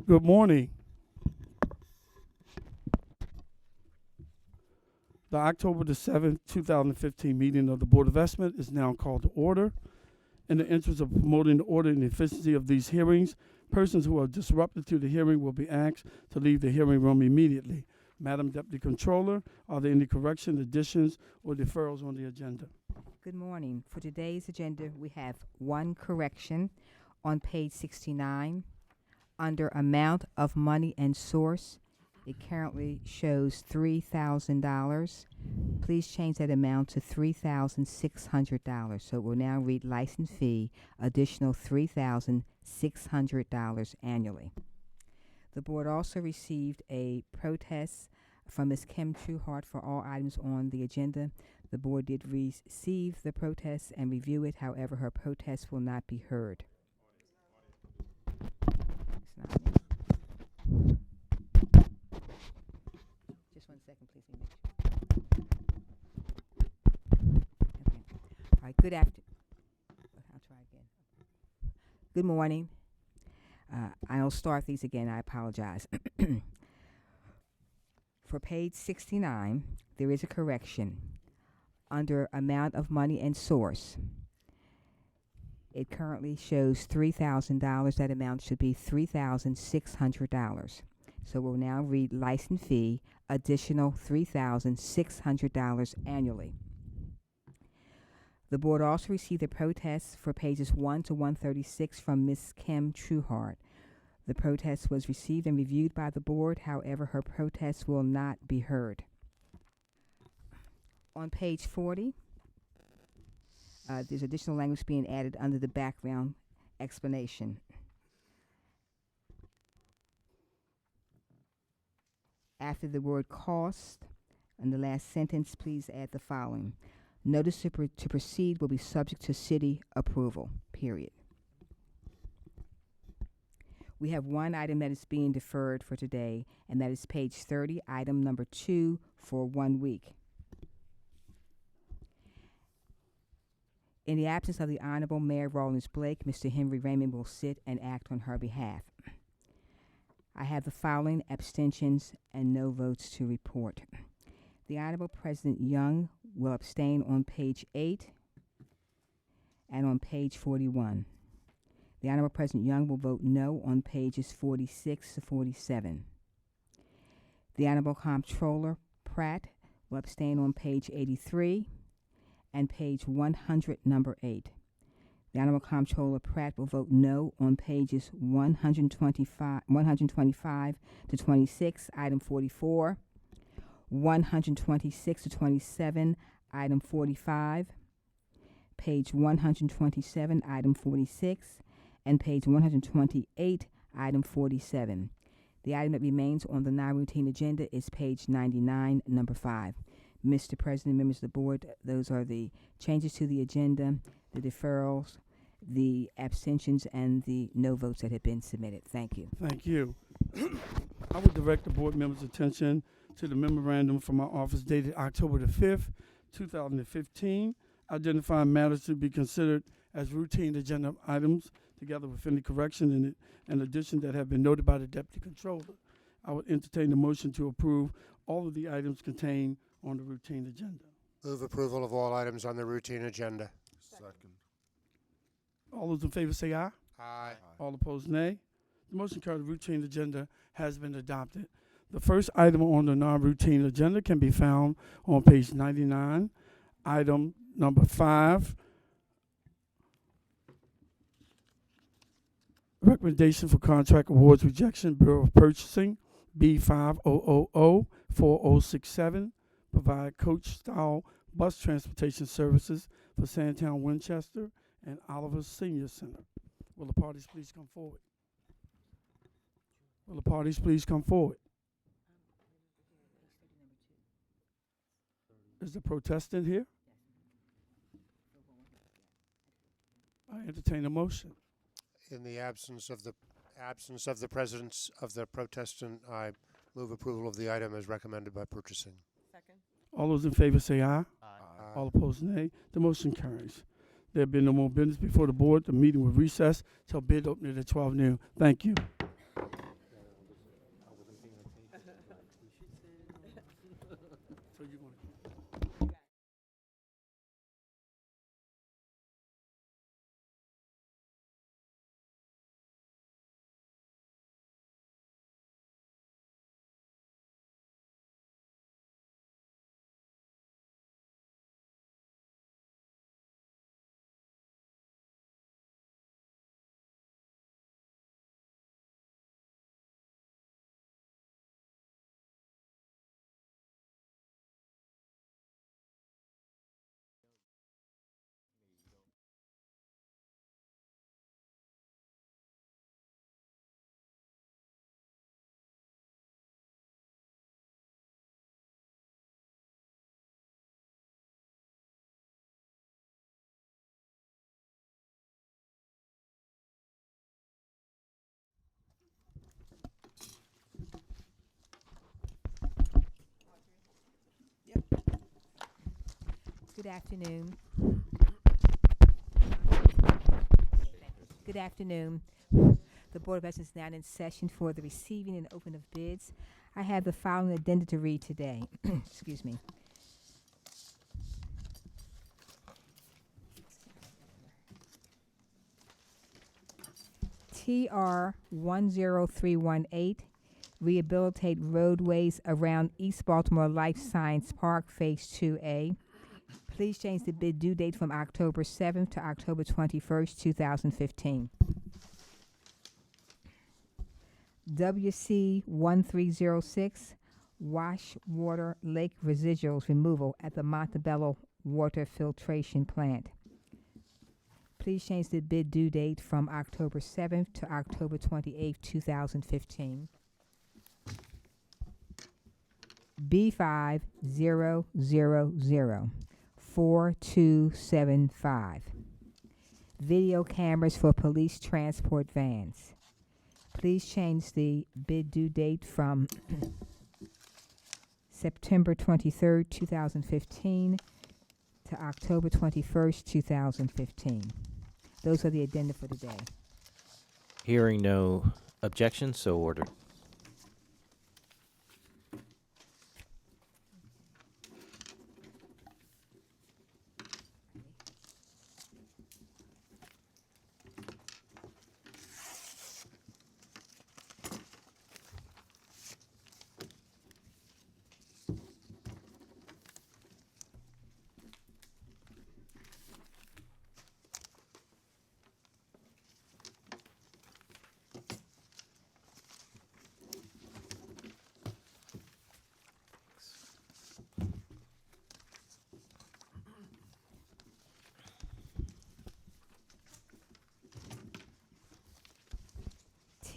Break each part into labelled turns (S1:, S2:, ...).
S1: Good morning. The October the 7th, 2015 meeting of the Board of Investment is now called to order. In the interest of promoting the order and efficiency of these hearings, persons who are disruptive to the hearing will be asked to leave the hearing room immediately. Madam Deputy Controller, are there any corrections, additions, or deferrals on the agenda?
S2: Good morning. For today's agenda, we have one correction on page 69. Under amount of money and source, it currently shows $3,000. Please change that amount to $3,600. So it will now read license fee, additional $3,600 annually. The board also received a protest from Ms. Kim Trueheart for all items on the agenda. The board did receive the protest and review it. However, her protest will not be heard. It's not me. Just 1 second, please. Let me make sure. Okay. All right. Good afternoon. I'll try again. Good morning. I'll start these again. I apologize. For page 69, there is a correction. Under amount of money and source, it currently shows $3,000. That amount should be $3,600. So we'll now read license fee, additional $3,600 annually. The board also received a protest for pages 1 to 136 from Ms. Kim Trueheart. The protest was received and reviewed by the board. However, her protest will not be heard. On page 40, there's additional language being added under the background explanation. After the word cost, in the last sentence, please add the following. Notice to proceed will be subject to city approval, period. We have one item that is being deferred for today, and that is page 30, item number 2, for 1 week. In the absence of the Honorable Mayor Rawlins Blake, Mr. Henry Raymond will sit and act on her behalf. I have the following abstentions and no votes to report. The Honorable President Young will abstain on page 8 and on page 41. The Honorable President Young will vote no on pages 46 to 47. The Honorable Comptroller Pratt will abstain on page 83 and page 100, number 8. The Honorable Comptroller Pratt will vote no on pages 125 to 26, item 44, 126 to 27, item 45, page 127, item 46, and page 128, item 47. The item that remains on the non-routine agenda is page 99, number 5. Mr. President, members of the board, those are the changes to the agenda, the deferrals, the abstentions, and the no votes that have been submitted. Thank you.
S1: Thank you. I would direct the board members' attention to the memorandum from our office dated October the 5th, 2015, identifying matters to be considered as routine agenda items, together with any correction and addition that have been noted by the Deputy Controller. I would entertain the motion to approve all of the items contained on the routine agenda.
S3: Move approval of all items on the routine agenda.
S4: Second.
S1: All those in favor say aye.
S3: Aye.
S1: All opposed, nay. The motion carried. The routine agenda has been adopted. The first item on the non-routine agenda can be found on page 99, item number 5. Recommendation for contract awards rejection, Bureau of Purchasing, B50004067, provide coach-style bus transportation services for Sandtown Winchester and Oliver Senior Center. Will the parties please come forward? Will the parties please come forward? Is the protestant here? I entertain a motion.
S3: In the absence of the presence of the protestant, I move approval of the item as recommended by purchasing.
S5: Second.
S1: All those in favor say aye.
S3: Aye.
S1: All opposed, nay. The motion carries. There have been no more business before the board. The meeting will recess till bid opening at 12 noon. Thank you.
S2: Good afternoon. Good afternoon. The Board of Education is now in session for the receiving and open of bids. I have the following addenda to read today. Excuse me. TR 10318, rehabilitate roadways around East Baltimore Life Science Park, Phase 2A. Please change the bid due date from October 7th to October 21st, 2015. WC 1306, wash water lake residuals removal at the Montebello Water Filtration Plant. Please change the bid due date from October 7th to October 28th, 2015. B5000 4275. Video cameras for police transport vans. Please change the bid due date from September 23rd, 2015 to October 21st, 2015. Those are the addenda for today.
S4: Hearing no objections, so ordered.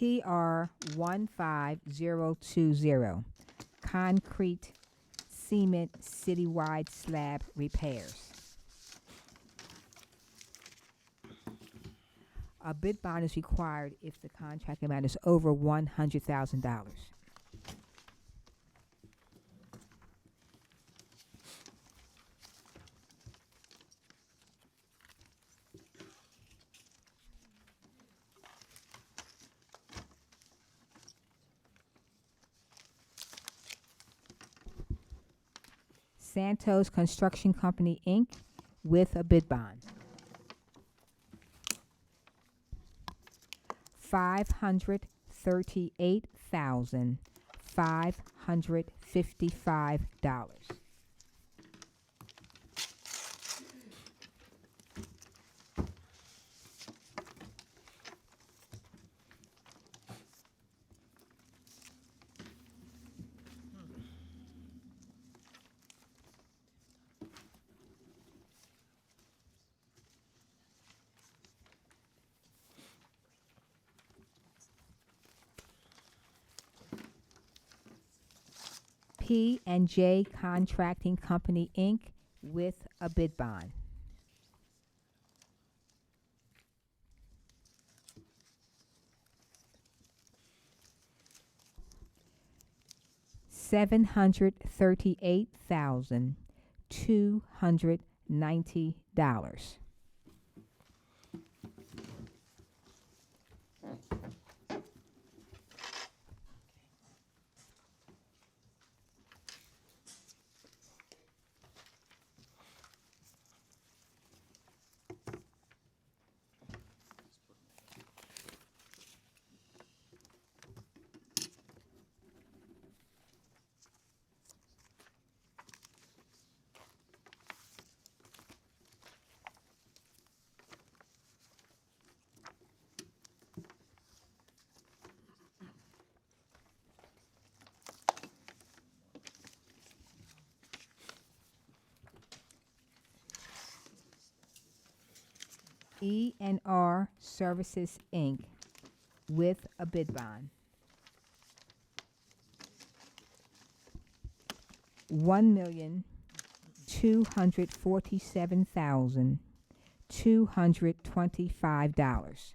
S2: TR 15020, concrete cement citywide slab repairs. A bid bond is required if the contract amount is over $100,000. Santos Construction Company, Inc., with a bid bond. $538,555. P&J Contracting Company, Inc., with a bid bond. $738,290. E&R Services, Inc., with a bid bond. $1,247,225.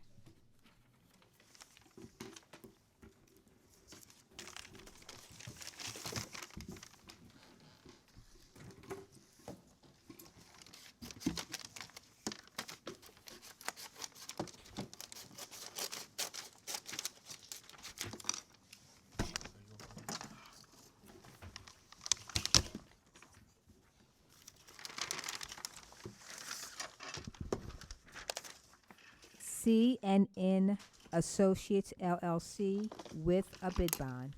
S2: C&N Associates LLC with a bid bond.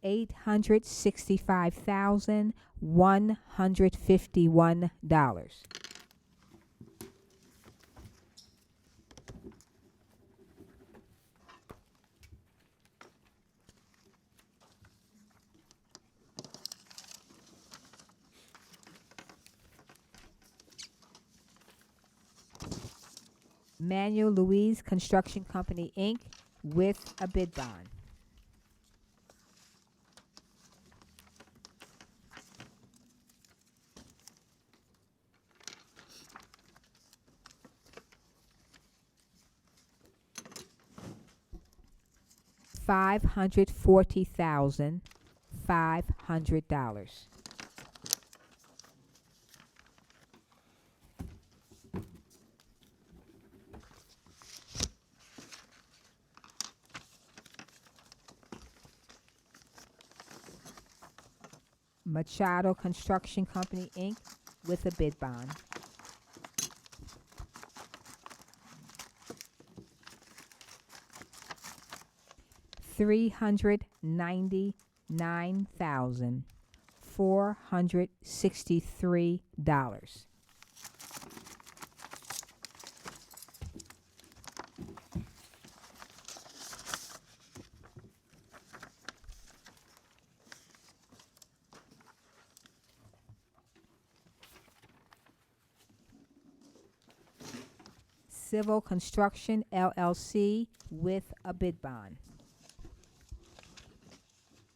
S2: $865,151. Manuel Louise Construction Company, Inc. with a bid bond. $540,500. Machado Construction Company, Inc. with a bid bond. $399,463. Civil Construction LLC with a bid bond.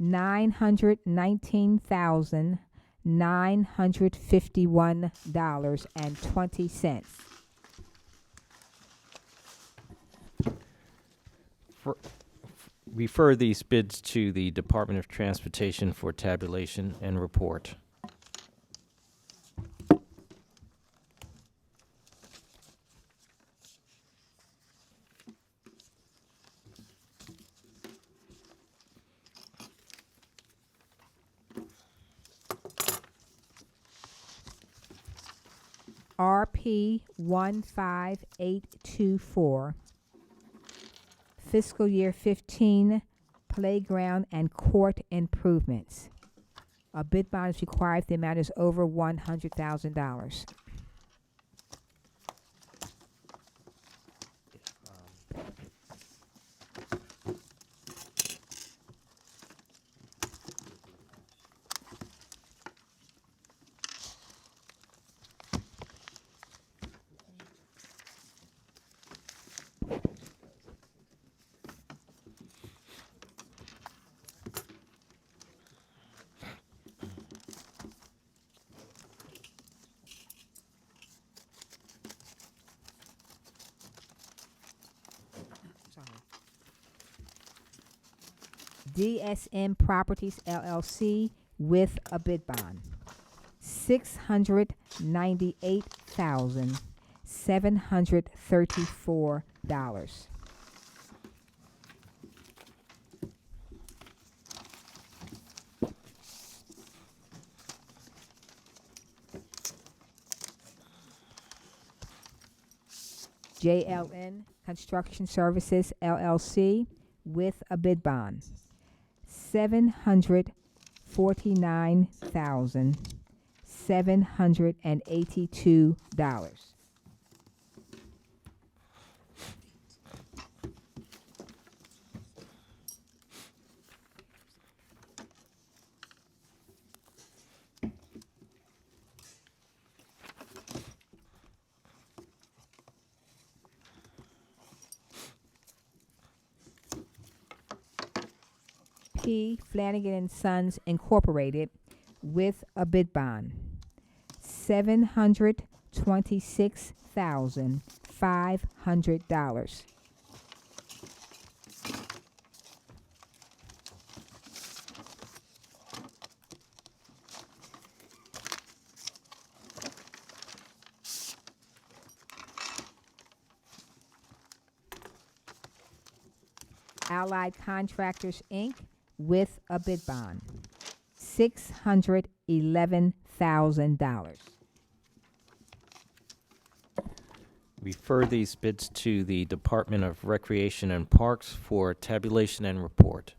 S2: $919,951.20.
S4: Refer these bids to the Department of Transportation for tabulation and report.
S2: RP 15824, fiscal year 15, playground and court improvements. A bid bond is required if the amount is over $100,000. DSM Properties LLC with a bid bond. $698,734. JLN Construction Services LLC with a bid bond. $749,782. P. Flanagan and Sons Incorporated with a bid bond. $726,500. Allied Contractors, Inc., with a bid bond. $611,000.
S4: Refer these bids to the Department of Recreation and Parks for tabulation and report.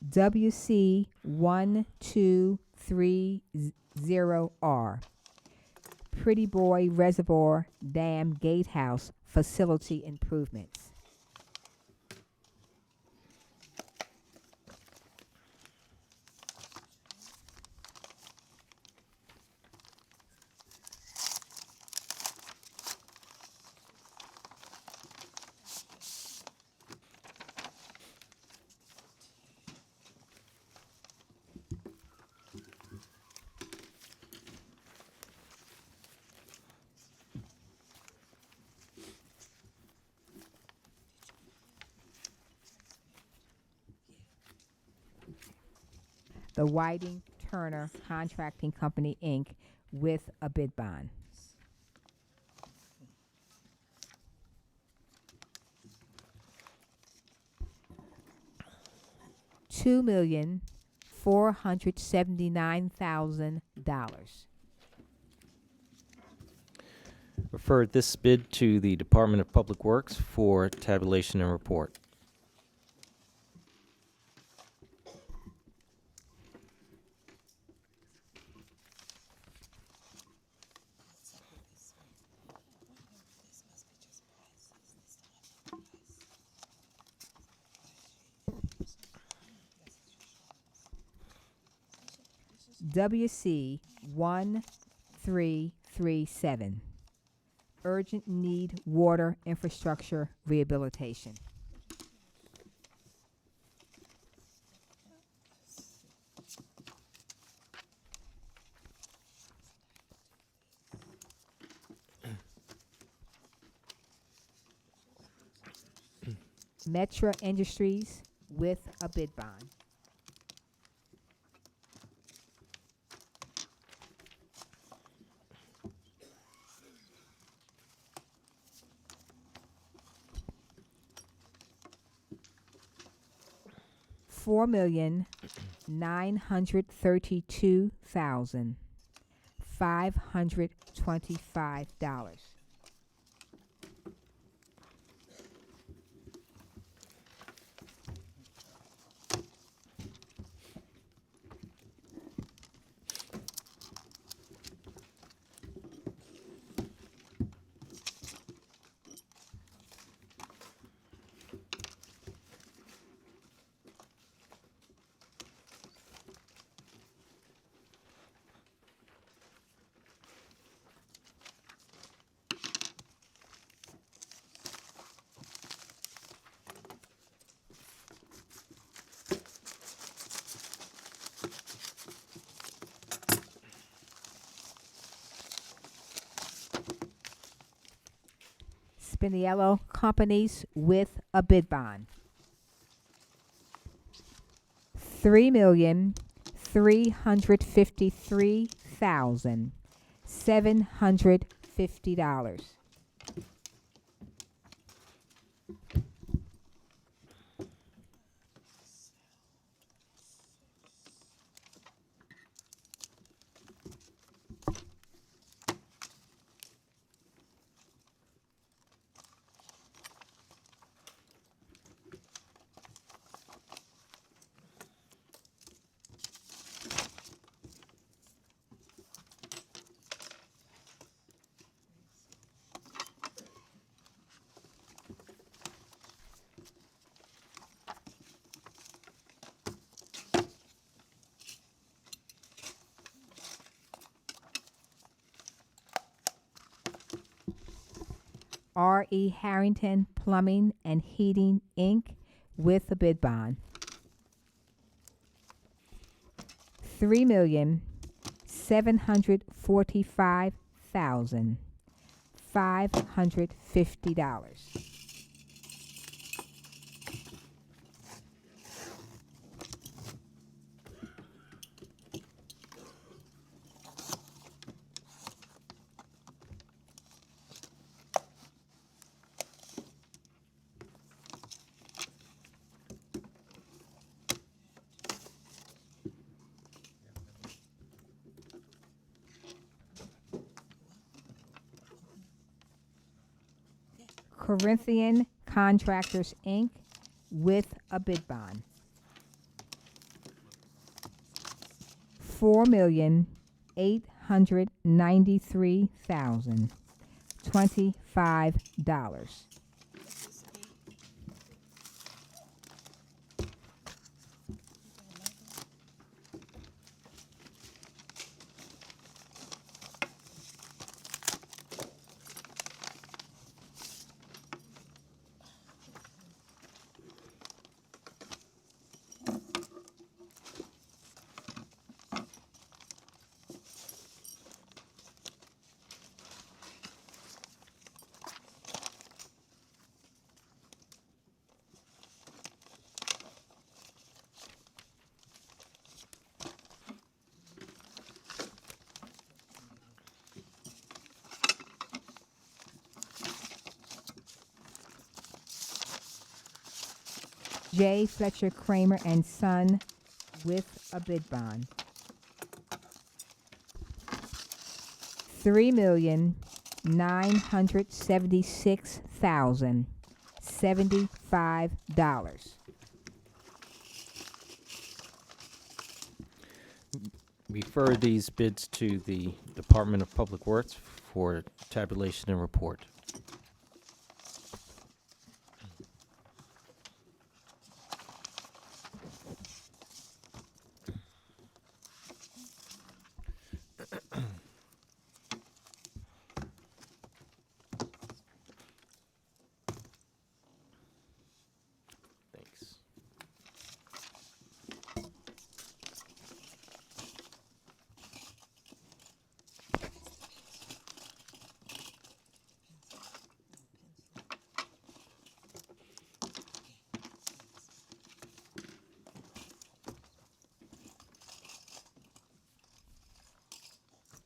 S2: WC 1230R, Pretty Boy Reservoir Dam Gatehouse Facility Improvements. The Whiting Turner Contracting Company, Inc., with a bid bond. $2,479,000.
S4: Refer this bid to the Department of Public Works for tabulation and report.
S2: WC 1337, Urgent Need Water Infrastructure Rehabilitation. Metra Industries with a bid bond. $4,932,525. Spiniello Companies with a bid bond. $3,353,750. R.E. Harrington Plumbing and Heating, Inc., with a bid bond. $3,745,550. Corinthian Contractors, Inc., with a bid bond. $4,893,025. J. Fletcher Kramer and Son, with a bid bond. $3,976,075.
S4: Refer these bids to the Department of Public Works for tabulation and report. Thanks.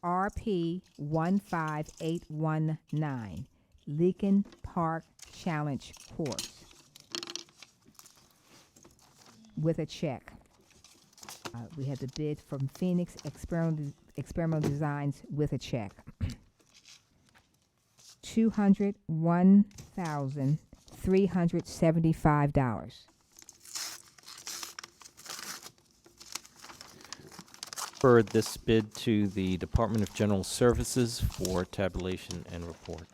S2: RP 15819, Leakin Park Challenge Course, with a check. We have the bid from Phoenix Experimental Designs, with a check. $201,375.
S4: Refer this bid to the Department of General Services for tabulation and report.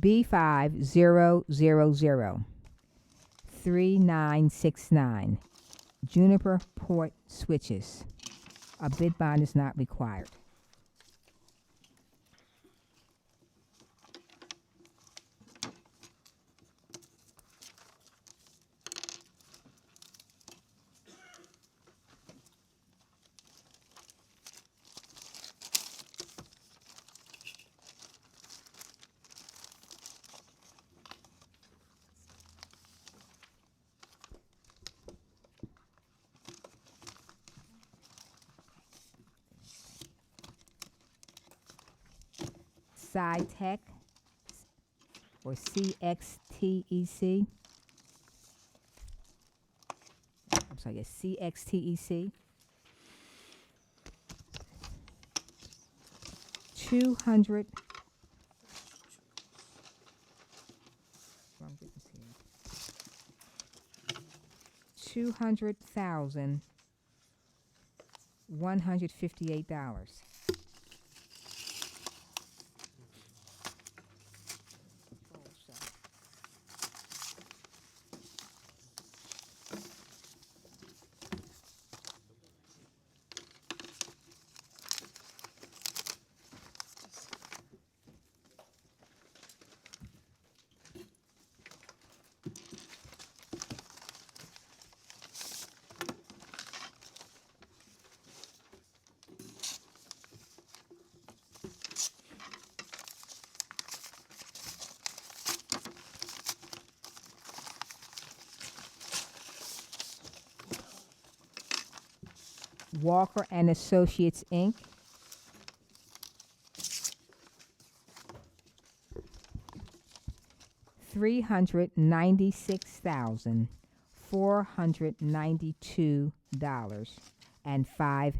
S2: B50003969, Juniper Port Switches. A bid bond is not required. SciTech, or CXTEC. I'm sorry, yes, CXTEC. 200. Wrong business here. $200,158. Walker and Associates, Inc., $396,492.05.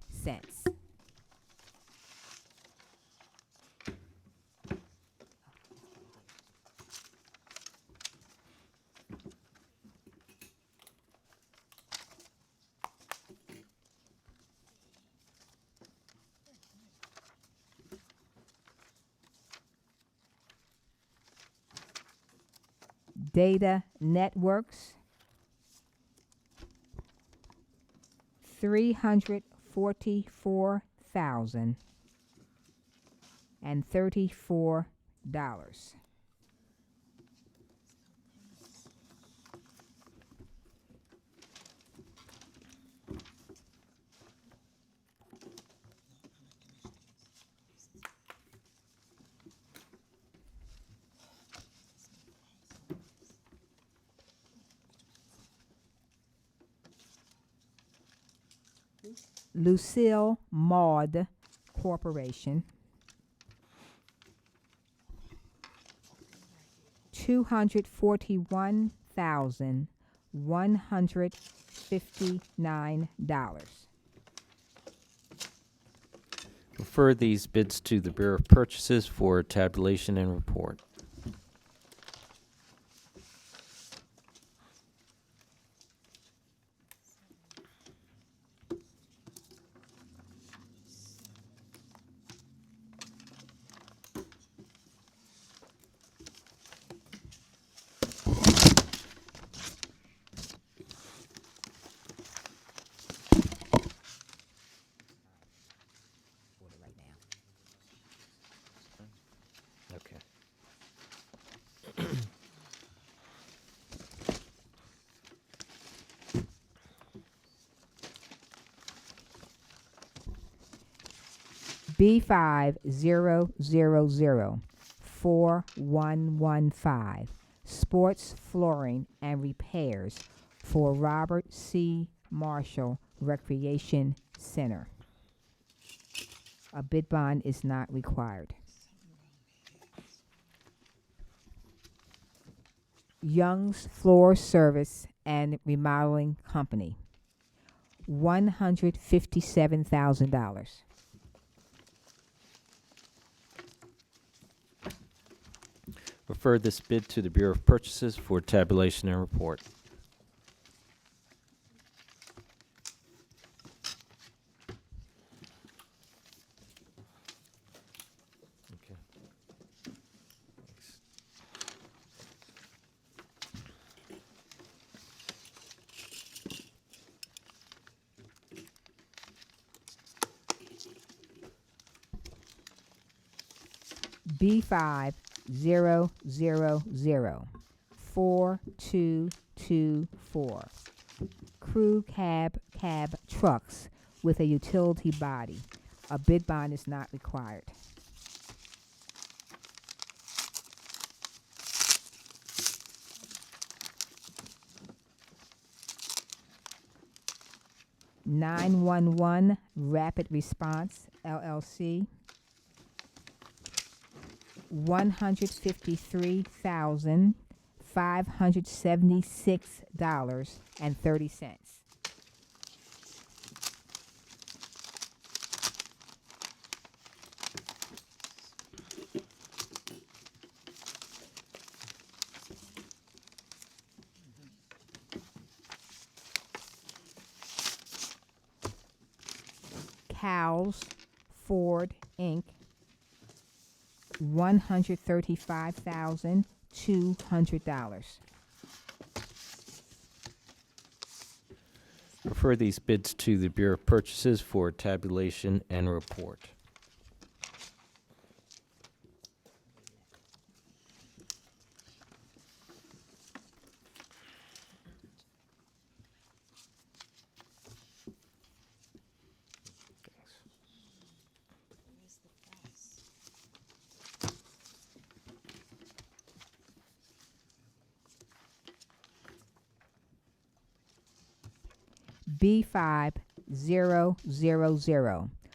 S2: Data Networks, $344,034. Lucille Maud Corporation, $241,159.
S4: Refer these bids to the Bureau of Purchases for tabulation and report. Okay.
S2: B50004115, Sports Flooring and Repairs for Robert C. Marshall Recreation Center. A bid bond is not required. Young's Floor Service and Remodeling Company, $157,000.
S4: Refer this bid to the Bureau of Purchases for tabulation and report. Okay. Thanks.
S2: B50004224, Crew Cab Trucks with a utility body. A bid bond is not required. (911) Rapid Response, LLC, $153,576.30. Cowles Ford, Inc., $135,200.
S4: Refer these bids to the Bureau of Purchases for tabulation and report.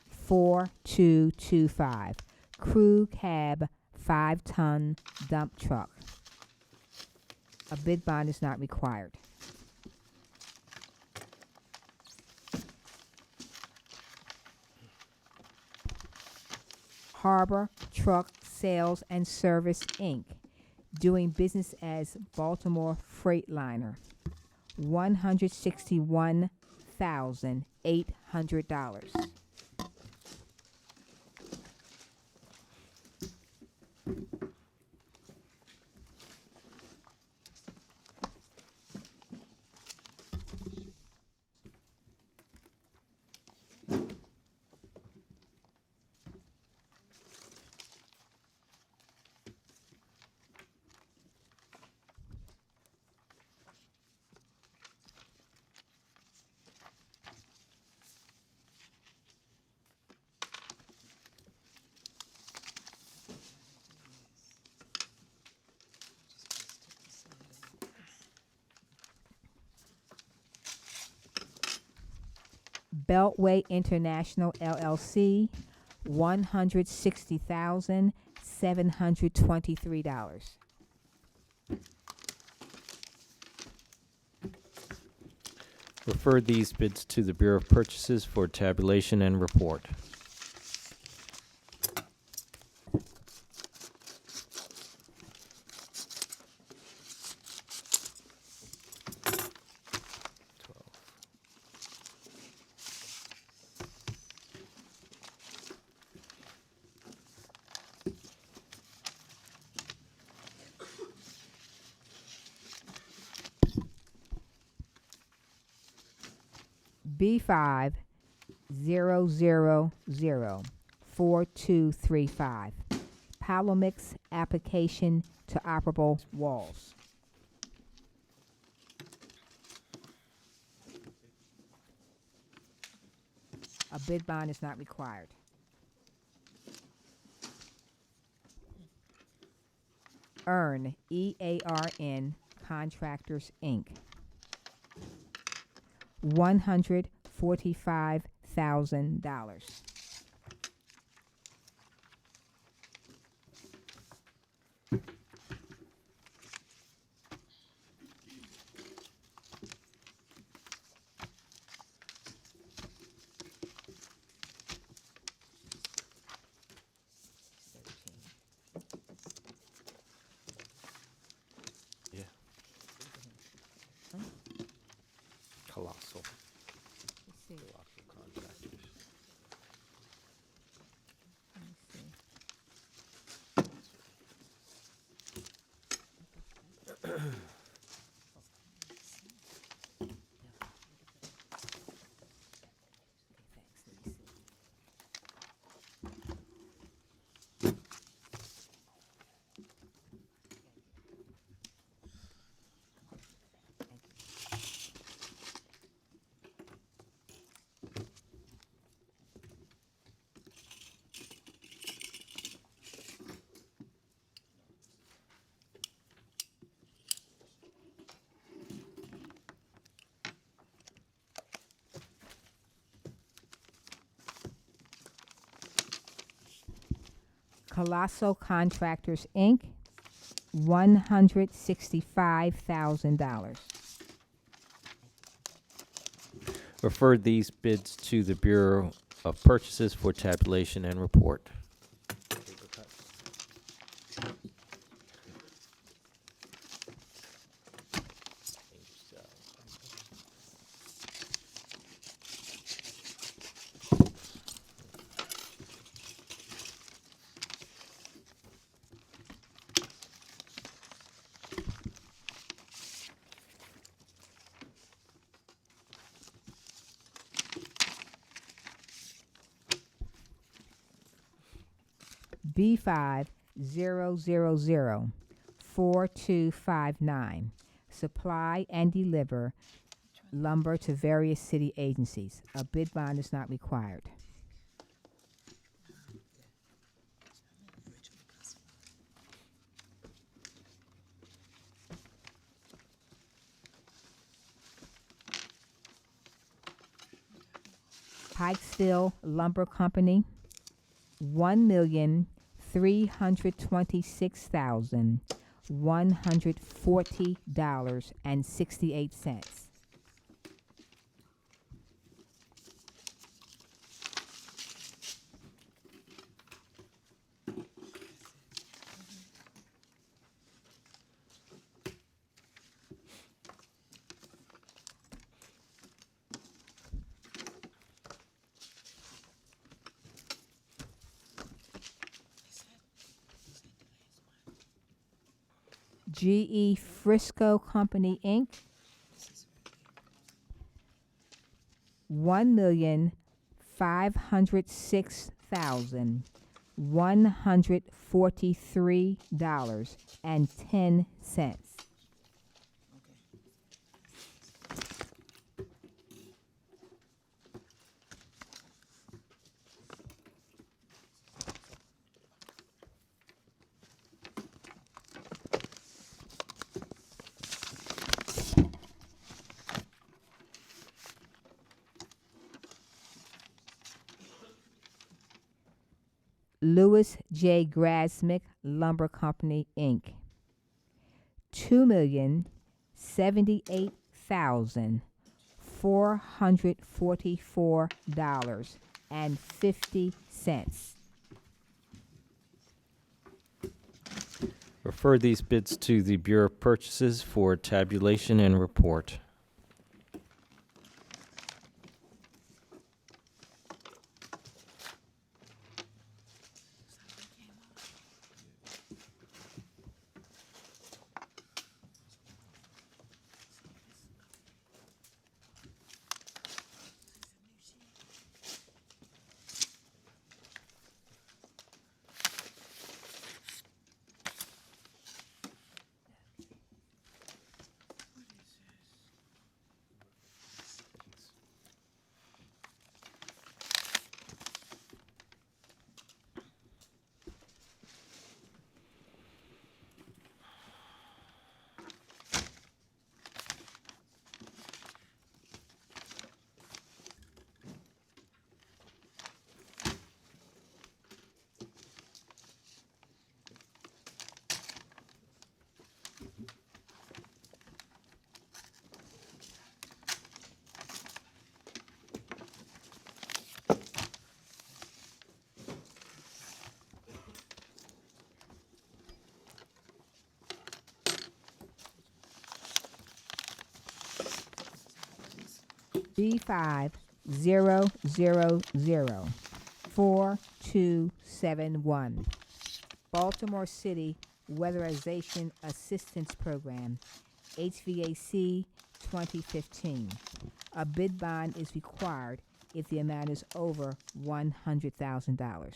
S2: 4225. Crew cab 5-ton dump truck. A bid bond is not required. Harbor Truck Sales and Service, Inc., doing business as Baltimore Freightliner, $161,800. Beltway International LLC, $160,723.
S4: Refer these bids to the Bureau of Purchases for tabulation and report.
S2: B5004235. Palomix application to operable walls. A bid bond is not required. EARN, EARN Contractors, Inc., $145,000.
S4: Yeah. Colossal. Colossal contractors.
S2: Colossal Contractors, Inc., $165,000.
S4: Refer these bids to the Bureau of Purchases for tabulation and report.
S2: B5004259. Supply and deliver lumber to various city agencies. A bid bond is not required. Pikesville Lumber Company, $1,326,140.68. GE Frisco Company, Inc., $1,506,143.10. Lewis J. Grasmick Lumber Company, Inc., $2,078,444.50.
S4: Refer these bids to the Bureau of Purchases for tabulation and report. B50004271. Baltimore City Weatherization Assistance Program, HVAC 2015. A bid bond is required if the amount is over $100,000.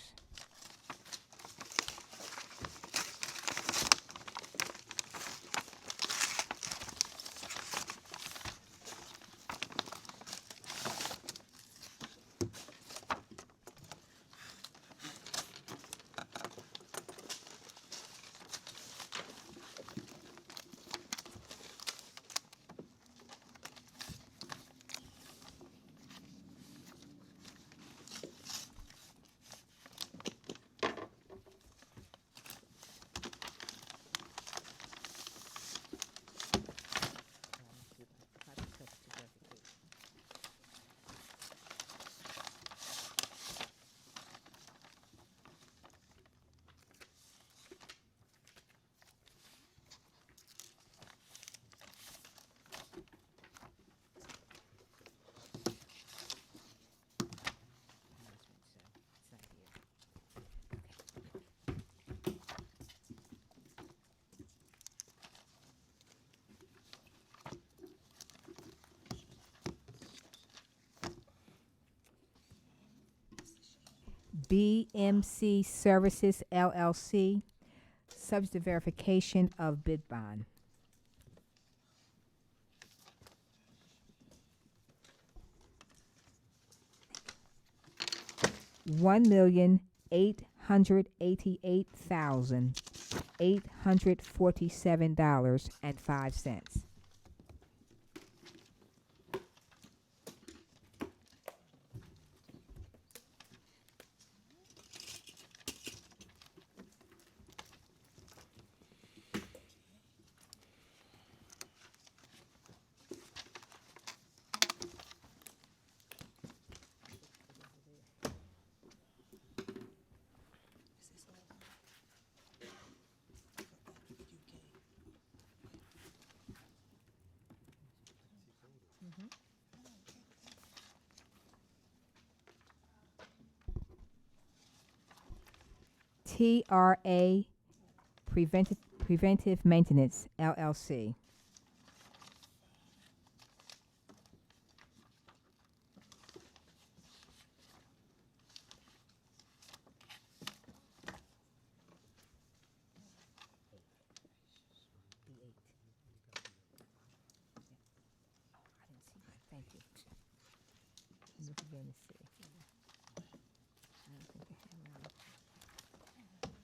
S4: BMC Services LLC, subject to verification of bid bond. $1,888,847.05.
S2: TRA Preventive Maintenance, LLC. Thank you. Look again to see. I don't think they have it on. I don't see.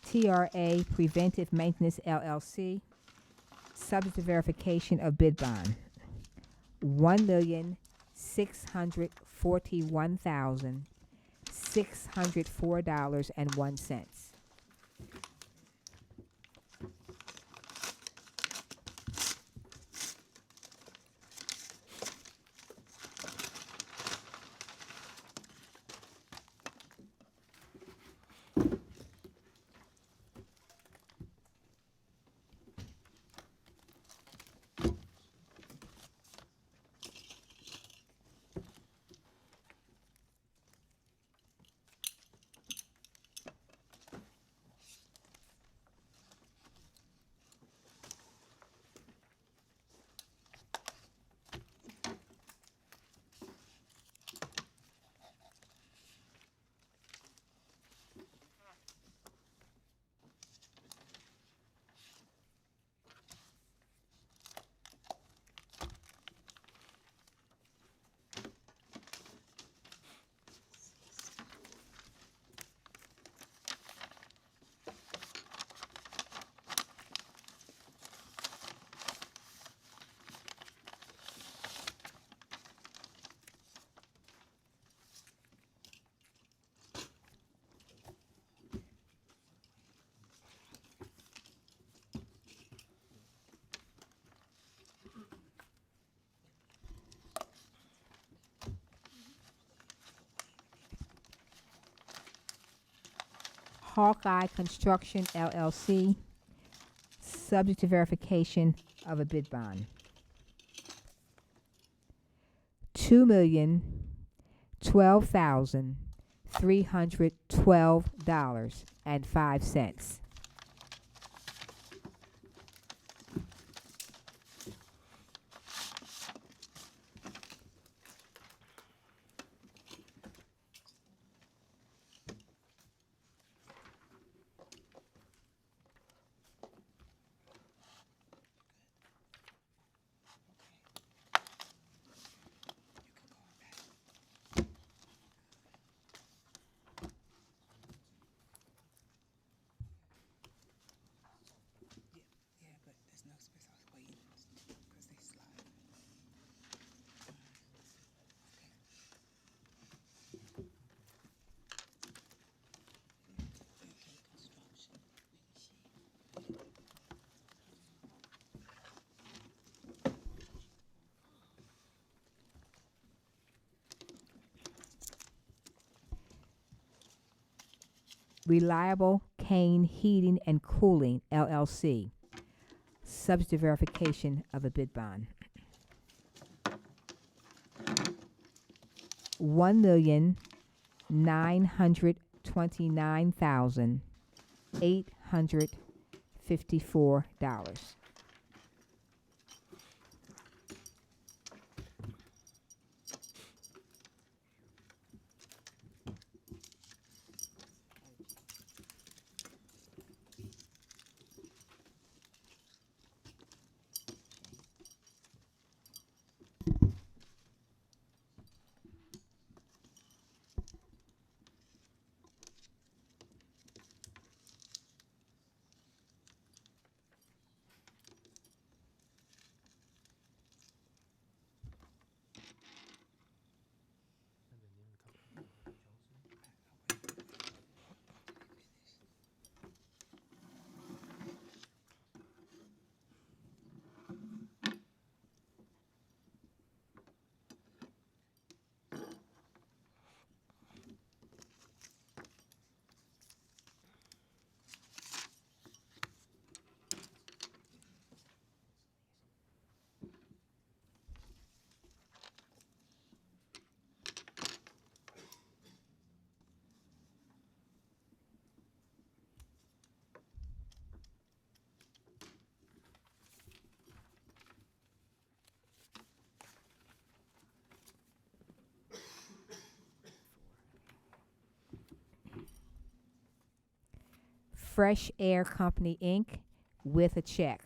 S2: TRA Preventive Maintenance, LLC, subject to verification of bid bond. $1,641,604.01. Hawkeye Construction, LLC, subject to verification of a bid bond. $2,012,312.05. Reliable Kane Heating and Cooling, LLC, subject to verification of a bid bond. $1,929,854. Fresh Air Company, Inc., with a check.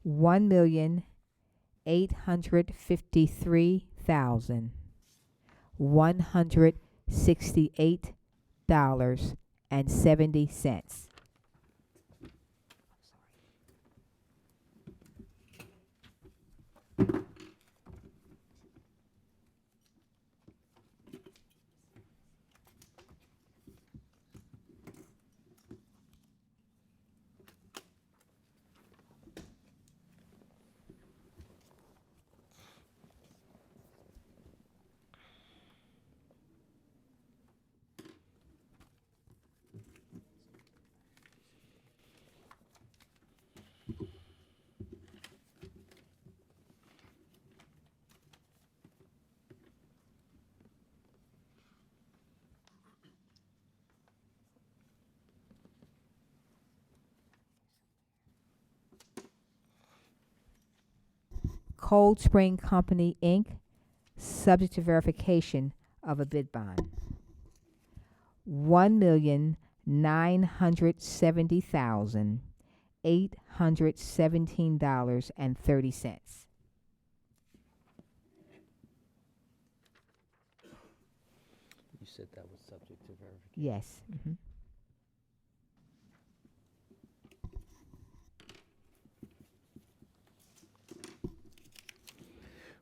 S2: $1,853,168.70. Cold Spring Company, Inc., subject to verification of a bid bond. $1,970,817.30.
S4: You said that was subject to verification.
S2: Yes.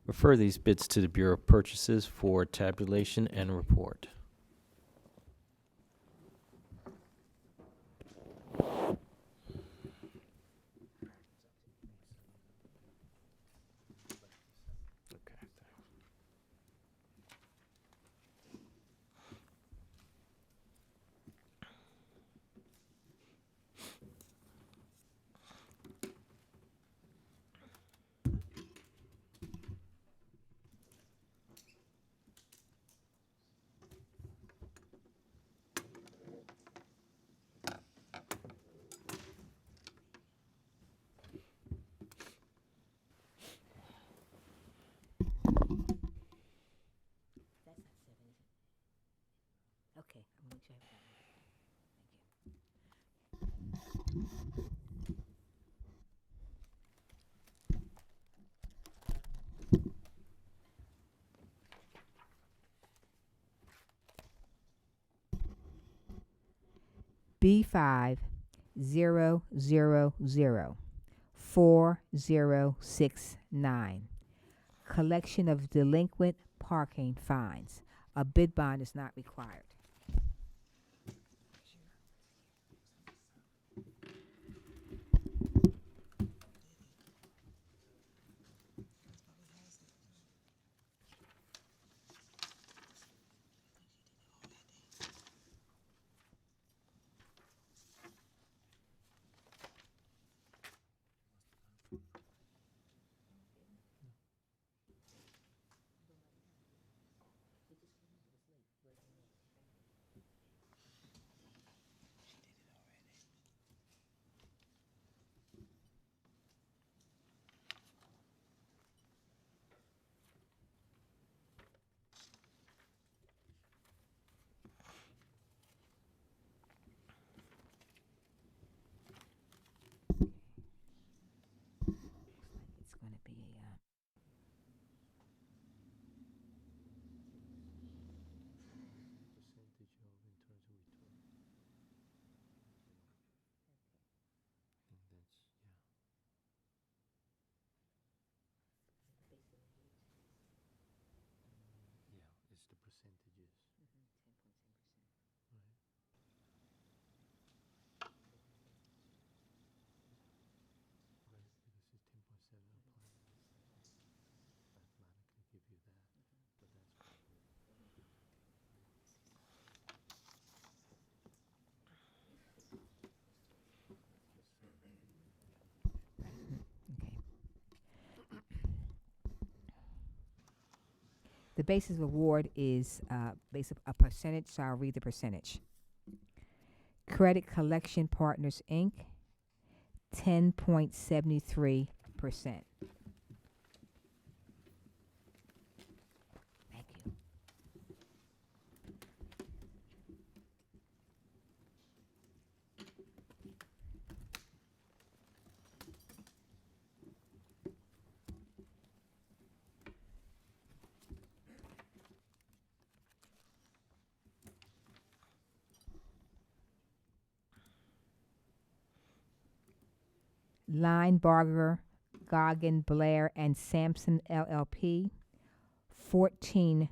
S4: Refer these bids to the Bureau of Purchases for tabulation and report. Okay.
S2: Okay. I'm gonna check that. B50004069. Collection of delinquent parking fines. A bid bond is not required. It's going to be a
S4: It's the percentages.
S2: The basis of award is based a percentage, so I'll read the percentage. Credit Collection Partners, Inc., 10.73%. Linebarger, Goggin, Blair, and Sampson LLP, 14%.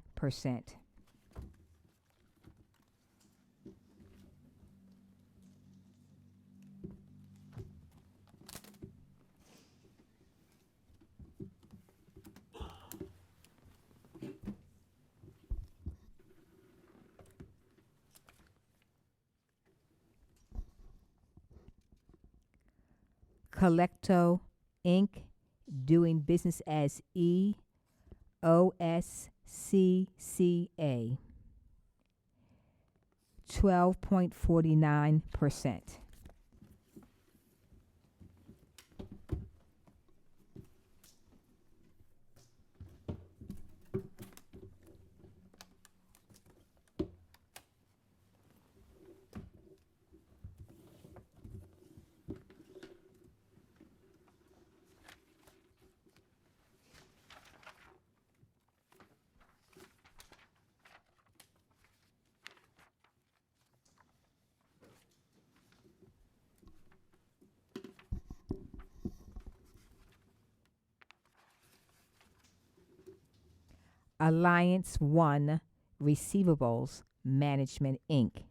S2: Collecto Inc., doing business as EOSCCA, 12.49%. Alliance One Receivables Management Inc.,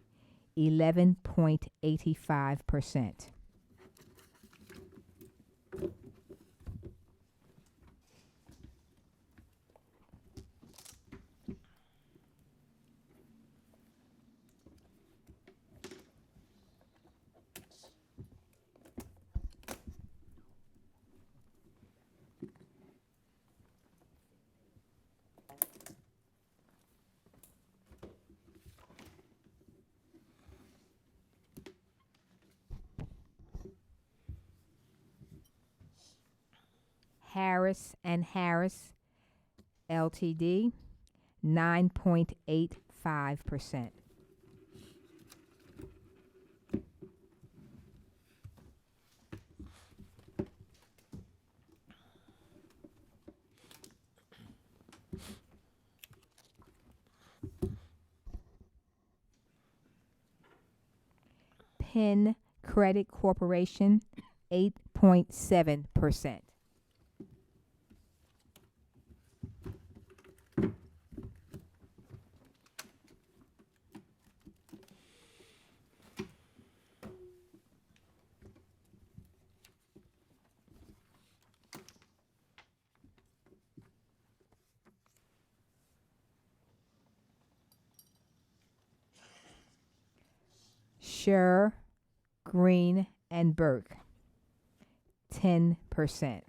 S2: 11.85%. Harris and Harris Ltd., 9.85%. Penn Credit Corporation, 8.7%. Scher, Green, and Burke, 10%.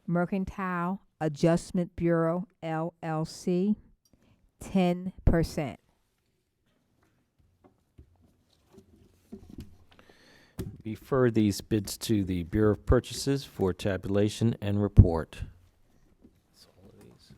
S2: Mercantile Adjustment Bureau, LLC, 10%.
S4: Refer these bids to the Bureau of Purchases for tabulation and report. That's all of these.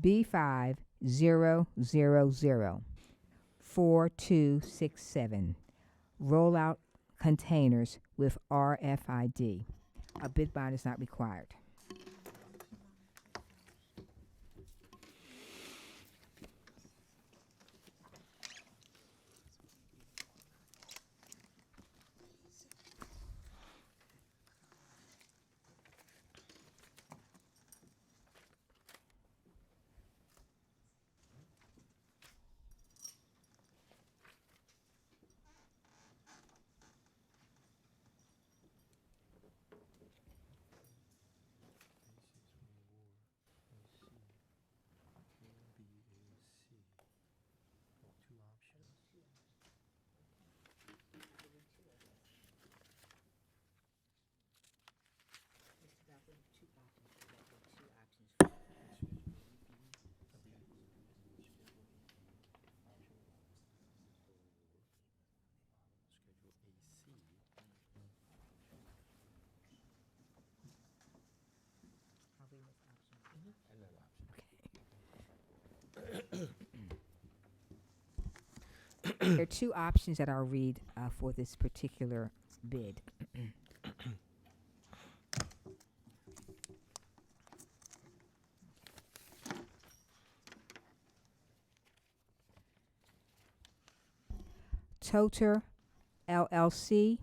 S2: B50004267. Rollout containers with RFID. A bid bond is not required. There are two options that I'll read for this particular bid. Toter LLC,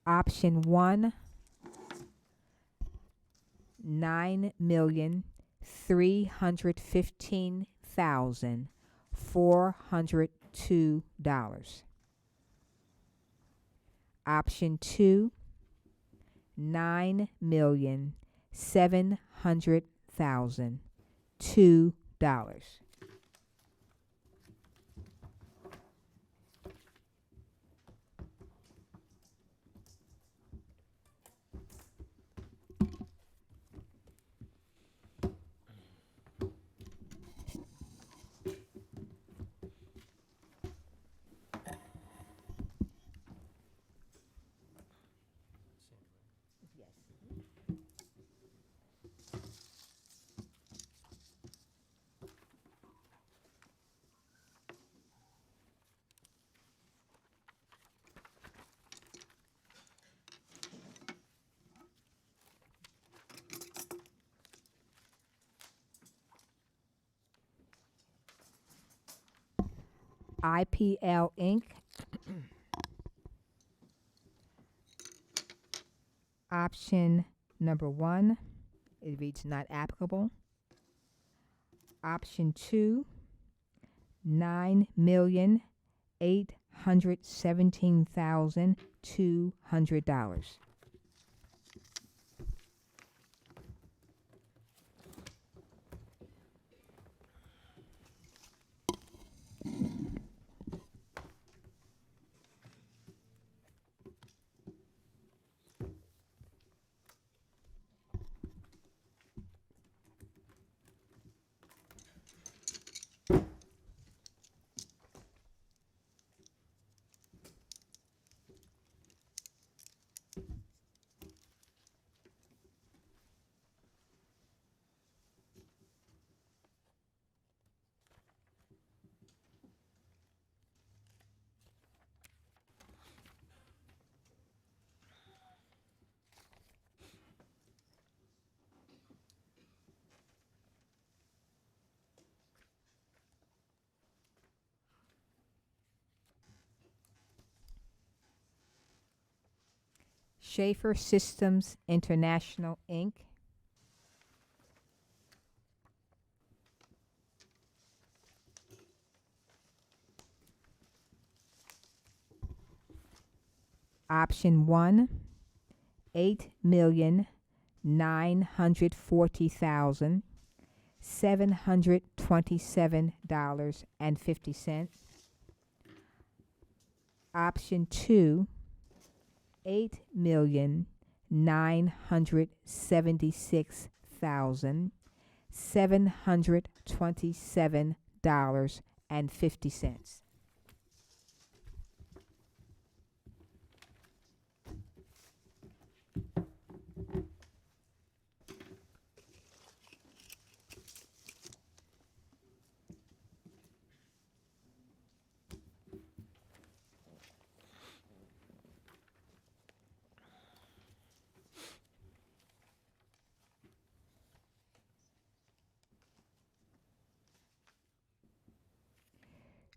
S2: option 1, $9,315,402. Option 2, $9,700,002. IPL Inc. Option number 1, it reads not applicable. Option 2, $9,817,200. Schaefer Systems International Inc. Option 1, $8,940,727.50. Option 2, $8,976,727.50.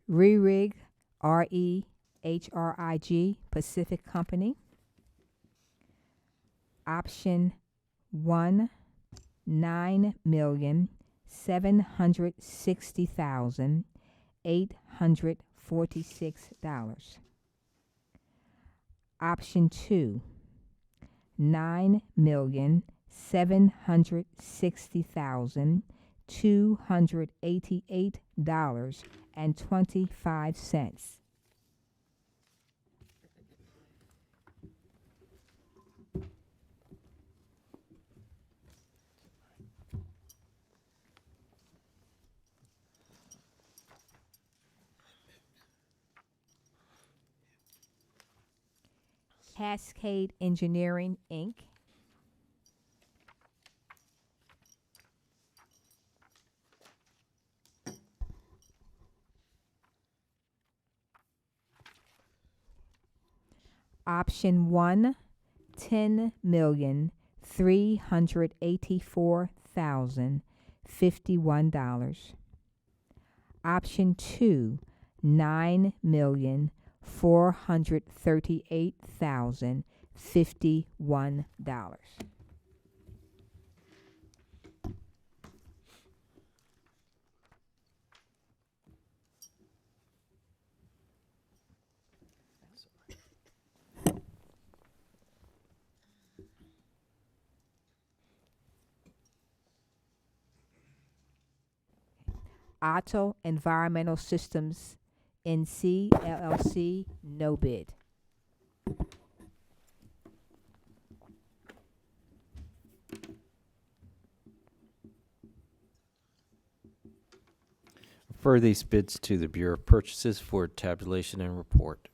S2: Rerig, REHRIG, Pacific Company. Option 1, $9,760,846. Option 2, $9,760,288.25. Cascade Engineering, Inc. Option 1, $10,384,051. Option 2, $9,438,051. Otto Environmental Systems NC LLC, no bid.
S4: Refer these bids to the Bureau of Purchases for tabulation and report.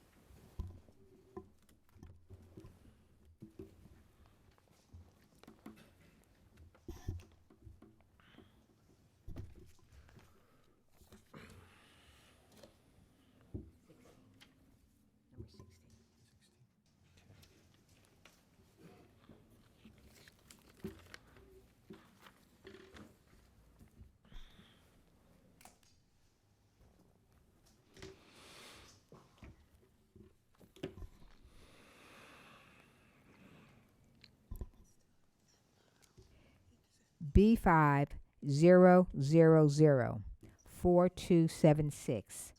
S2: B50004276.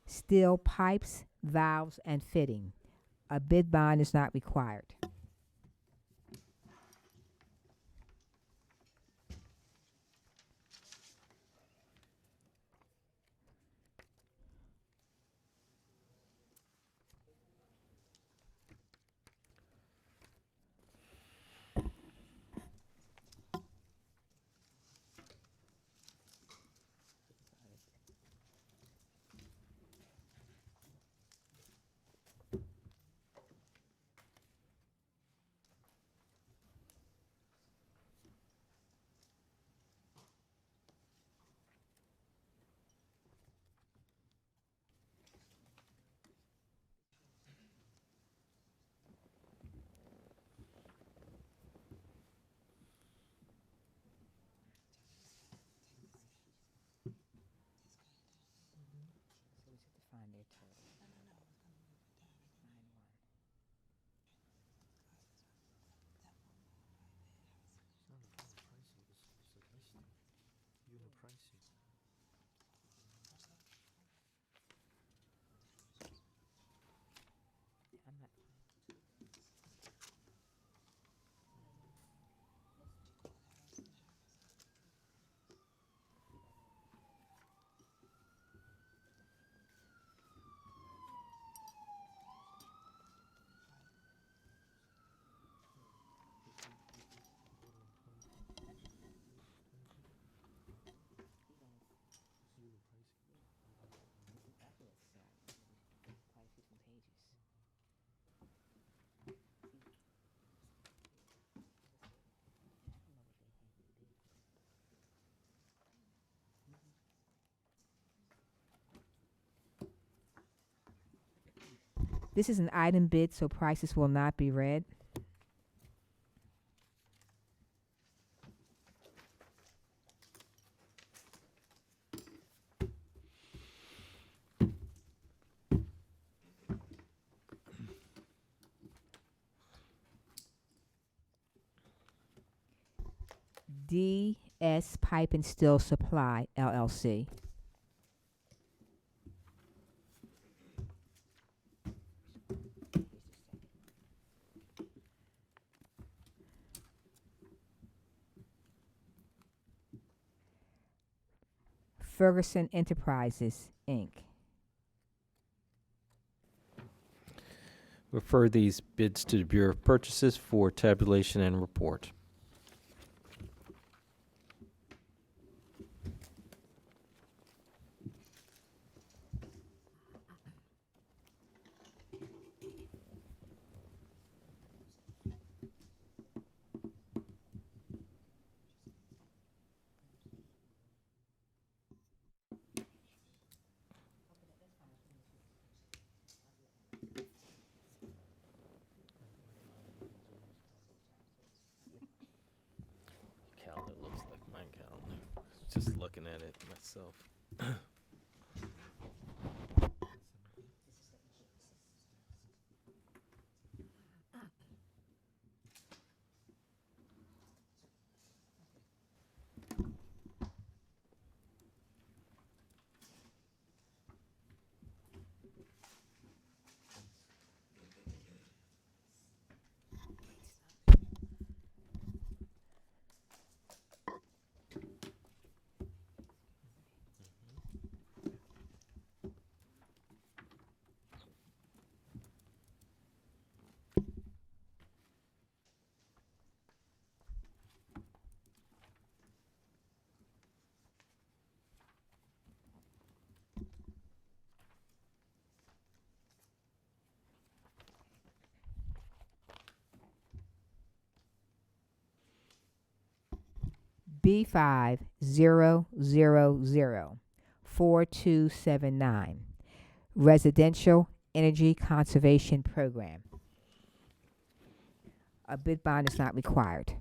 S2: Steel pipes, valves, and fitting. A bid bond is not required. This is an item bid, so prices will not be read. DS Pipe and Steel Supply, LLC. Ferguson Enterprises, Inc.
S4: Refer these bids to the Bureau of Purchases for tabulation and report. Calendar looks like my calendar. Just looking at it myself.
S2: B50004279, Residential Energy Conservation Program. A bid bond is not required.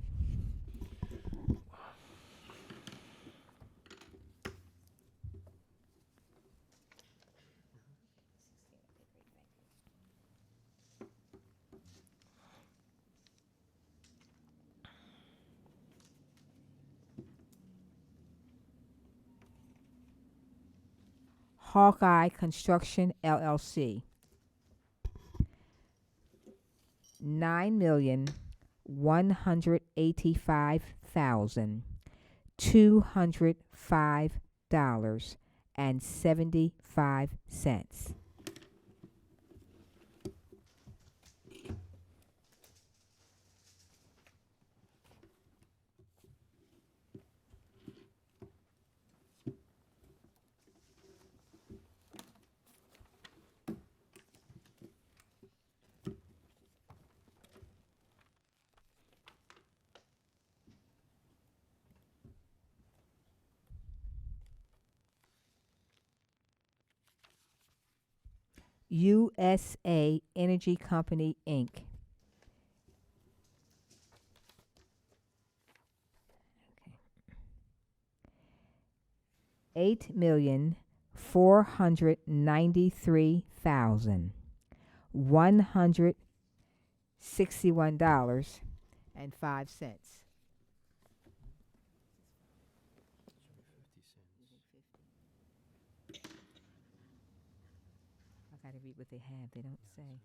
S2: Hawkeye Construction, LLC. $9,185,205.75. USA Energy Company, Inc. $8,493,161.05. I gotta read what they have. They don't say.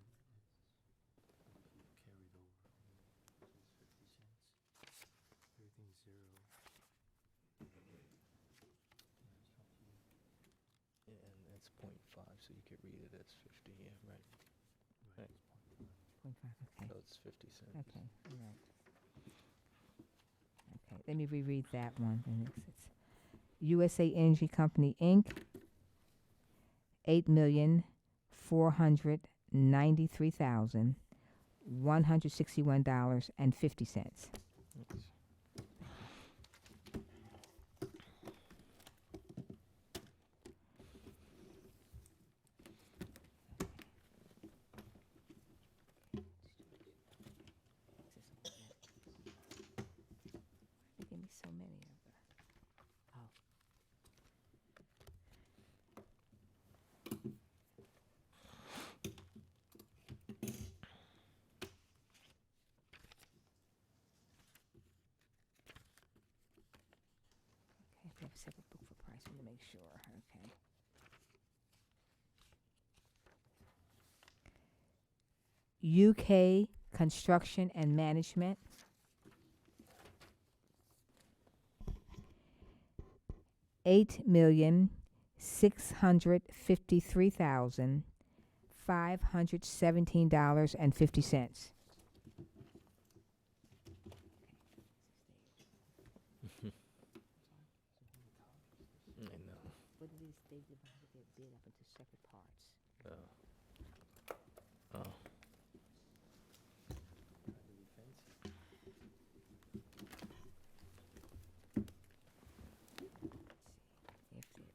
S4: Yeah, and that's 0.5, so you could read it as 50. Yeah, right. Right.
S2: 0.5, okay.
S4: So it's 50 cents.
S2: Okay, all right. Okay, let me reread that one. And it's USA Energy Company, Inc. $8,493,161.50.
S4: Thanks.
S2: They give me so many of them. Oh. make sure. Okay. UK Construction and Management, $8,653,517.50.
S4: I know.
S2: What it is, they divided their bid up into separate parts.
S4: Oh.
S2: If they, oh, it's still there.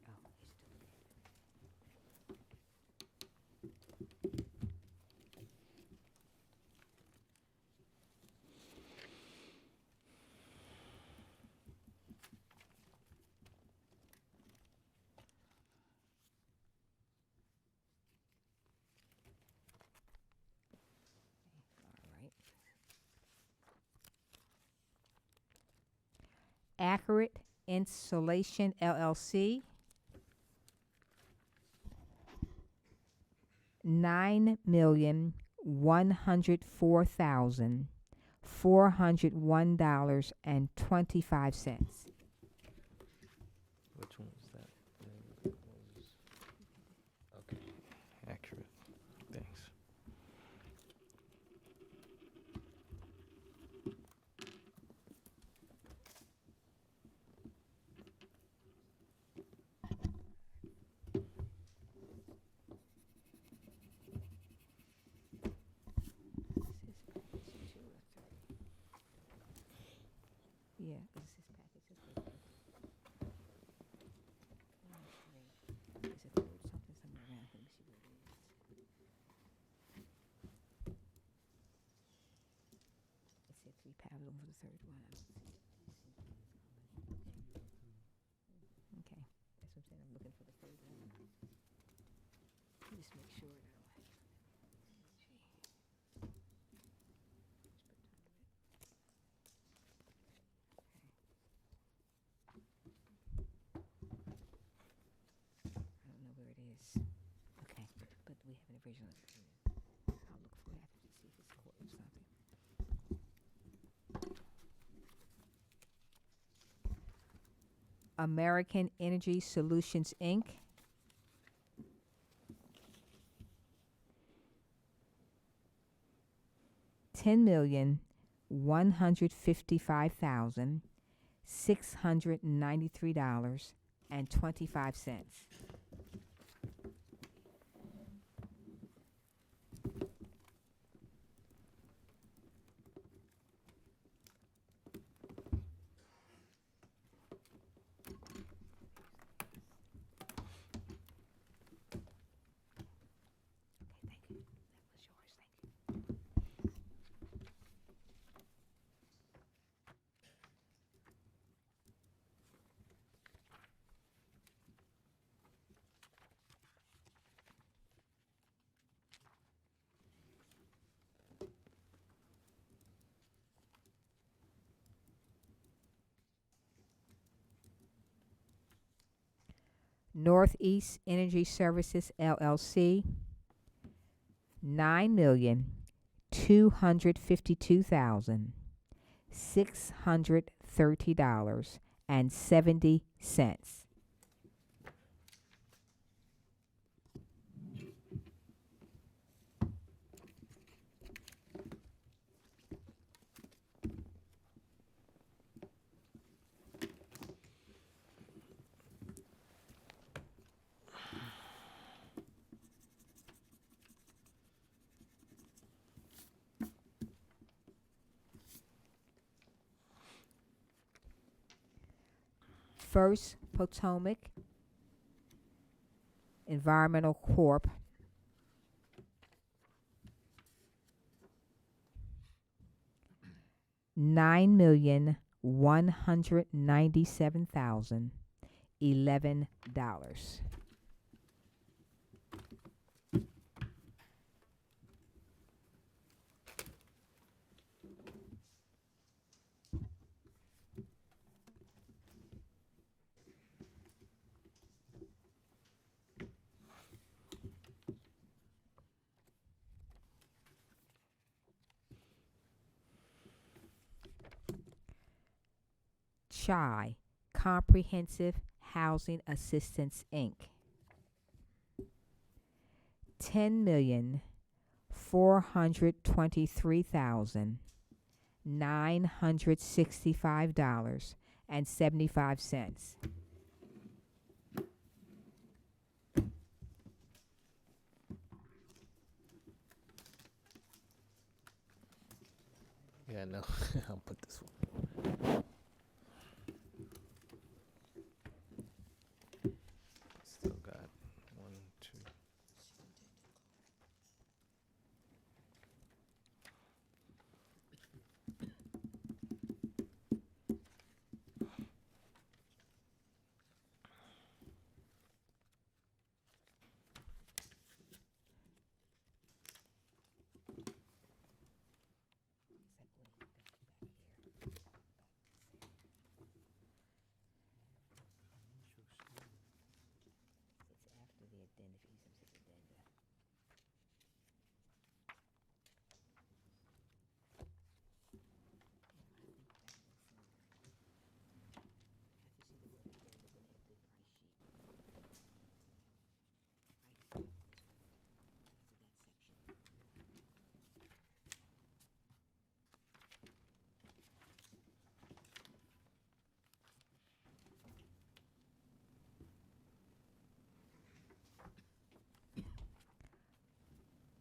S2: All right. Accurate Insulation LLC, $9,104,401.25.
S4: Which one was that? Okay. Accurate. Thanks.
S2: Yeah, this is package. It's a third. It's a third something somewhere around here. Let me see what it is. It said 3 pounds over the third one. Okay, that's what I'm saying. I'm looking for the third one. Just make sure though. I don't know where it is. Okay, but we have an original. I'll look for it after to see if it's court or something. American Energy Solutions, Inc. $10,155,693.25. Okay, thank you. That was yours. Thank you. Northeast Energy Services LLC, $9,252,630.70. First Potomac Environmental Corp. $9,197,011. SHI, Comprehensive Housing Assistance, Inc. $10,423,965.75.
S4: Yeah, no, I'll put this one. Still got 1, 2.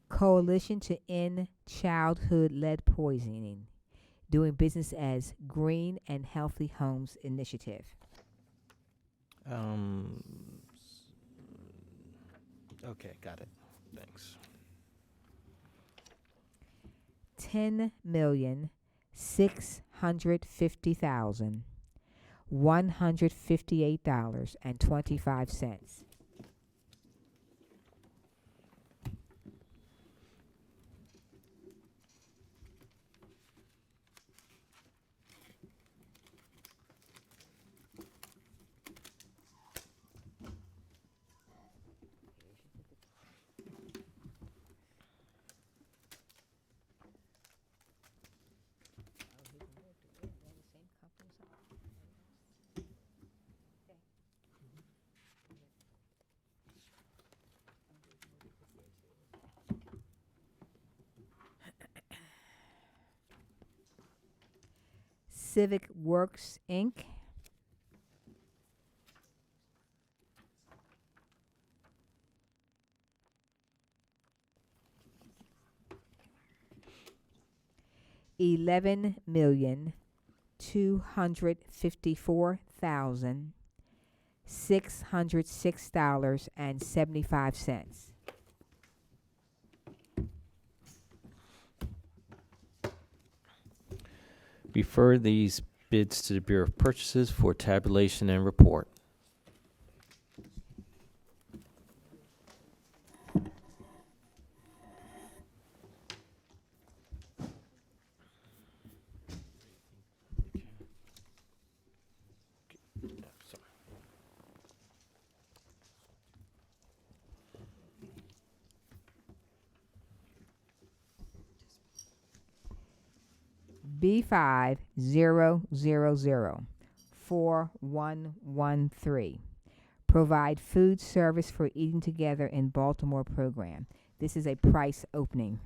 S2: Coalition to End Childhood Lead Poisoning, doing business as Green and Healthy Homes Initiative.
S4: Okay, got it. Thanks.
S2: $10,650,158.25. Civic Works, Inc. $11,254,606.75.
S4: Refer these bids to the Bureau of Purchases for tabulation and report.
S2: B50004113. Provide food service for Eating Together in Baltimore program. This is a price opening.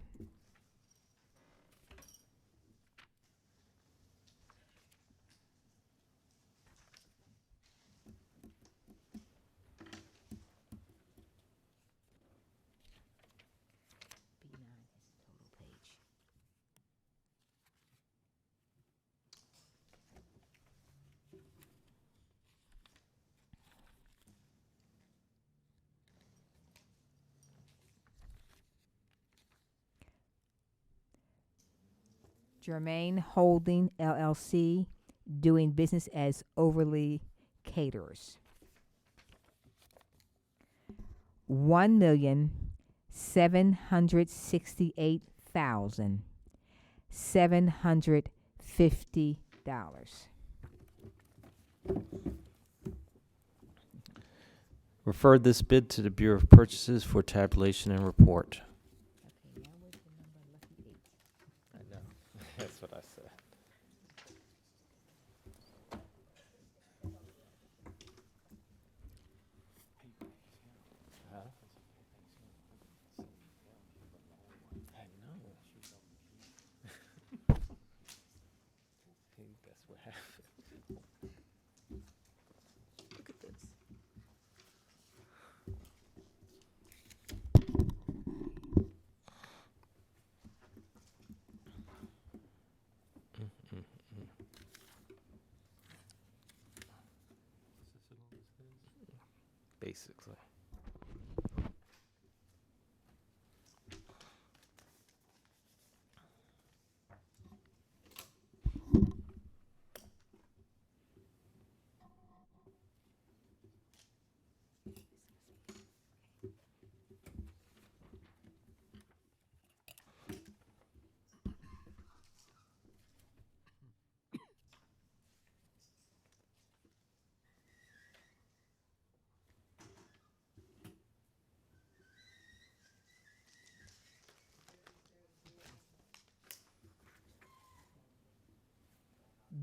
S2: Germain Holding LLC, doing business as Overly Caterers. $1,768,750.
S4: Refer this bid to the Bureau of Purchases for tabulation and report. I know. That's what I said. basically.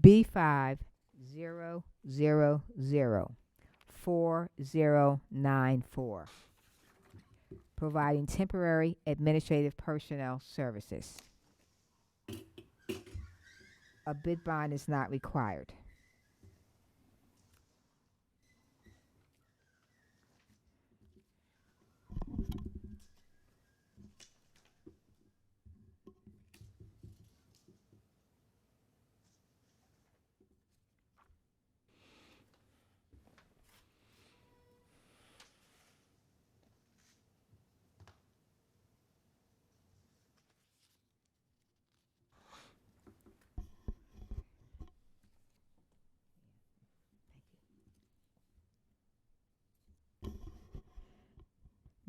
S2: B50004094, providing temporary administrative personnel services. A bid bond is not required.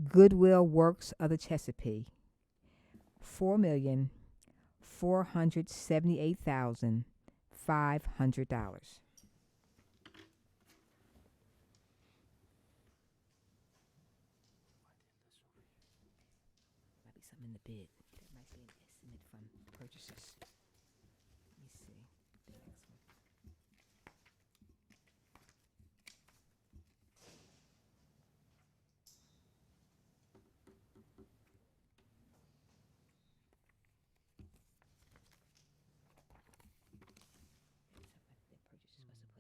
S2: Goodwill Works of the Chesapeake, $4,478,500. Might be something in the bid. That might be an estimate from purchasers. Let me see. The next one. Something that purchasers must have put in.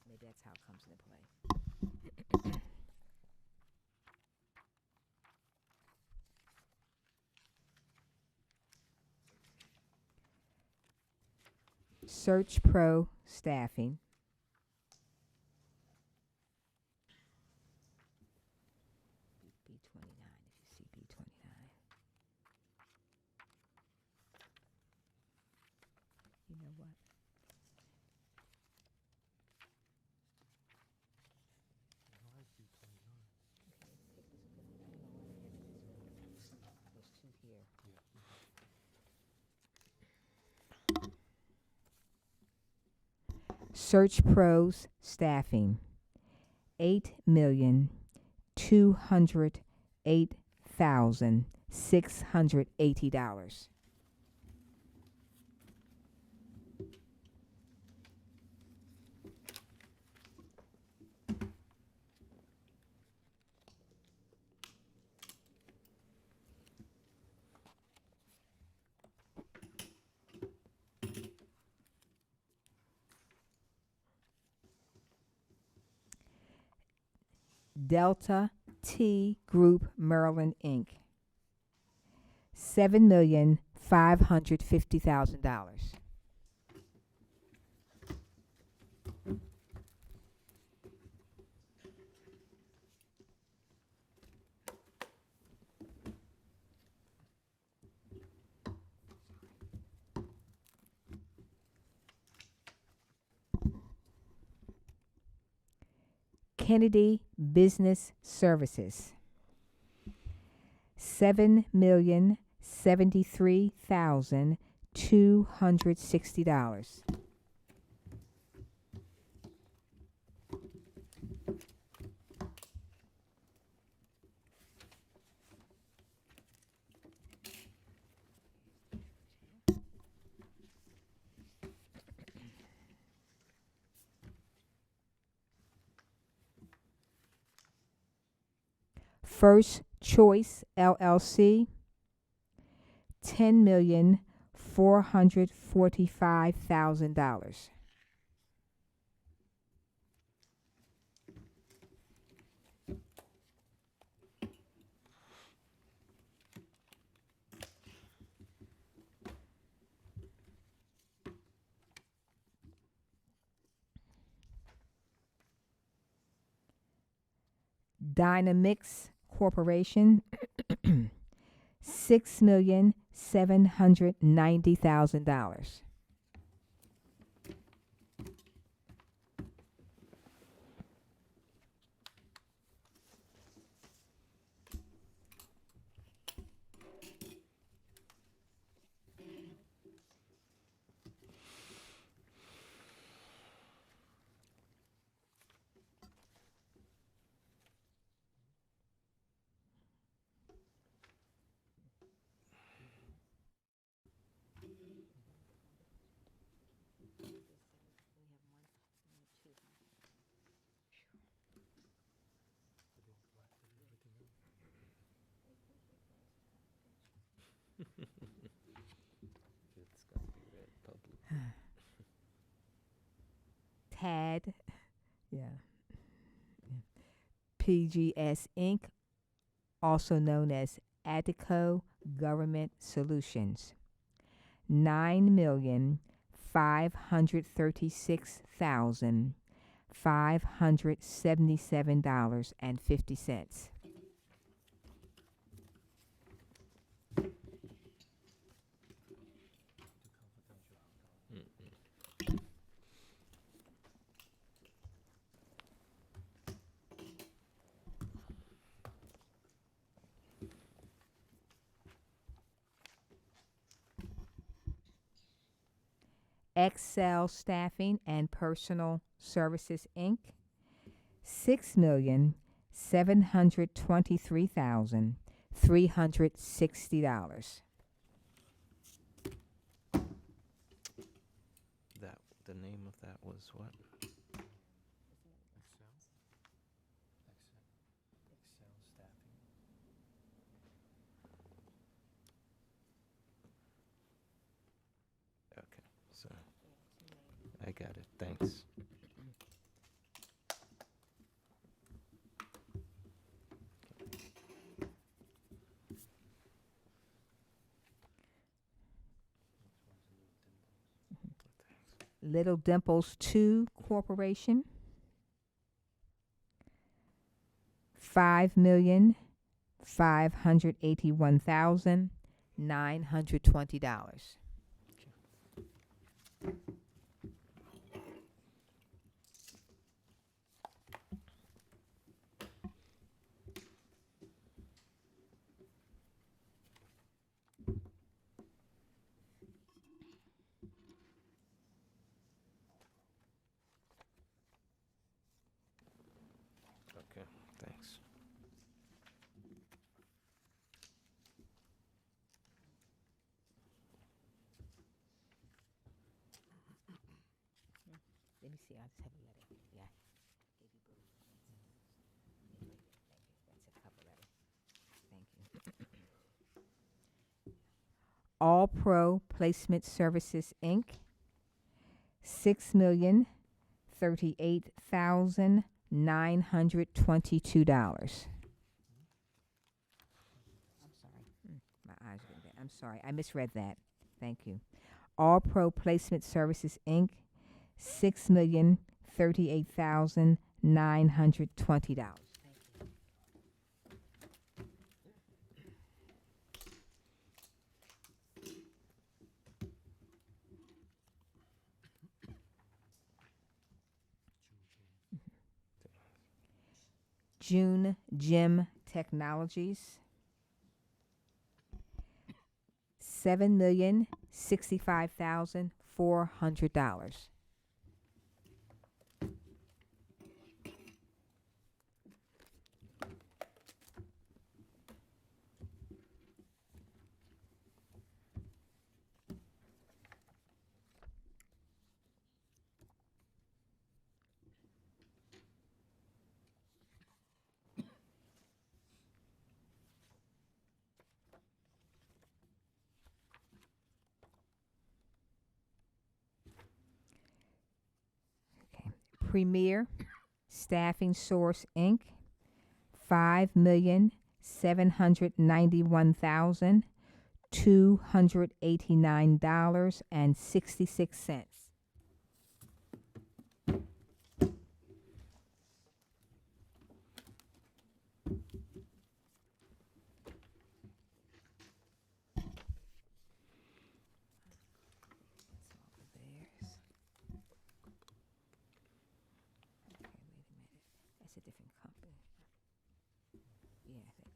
S2: Maybe that's how it comes into play. Search Pro Staffing, B29, if you see B29. You know what? There's two here. Search Pros Staffing, $8,208,680. Delta T Group Maryland Inc., $7,550,000. Kennedy Business Services, $7,073,260. First Choice LLC, $10,445,000. Dynamix Corporation, $6,790,000. TAD, yeah. PGS Inc., also known as Attico Government Solutions, $9,536,577.50. Excel Staffing and Personal Services Inc., $6,723,360.
S4: That the name of that was what? Okay, so I got it. Thanks.
S2: Little Dimples 2 Corporation, $5,581,920.
S4: Okay, thanks.
S2: Let me see. I just have a letter. Yeah. That's a cover letter. Thank you. All Pro Placement Services Inc., $6,038,922. I'm sorry. My eyes are bad. I'm sorry. I misread that. Thank you. All Pro Placement Services Inc., $6,038,920. June Gym Technologies, $7,065,400. Premier Staffing Source Inc., $5,791,289.66.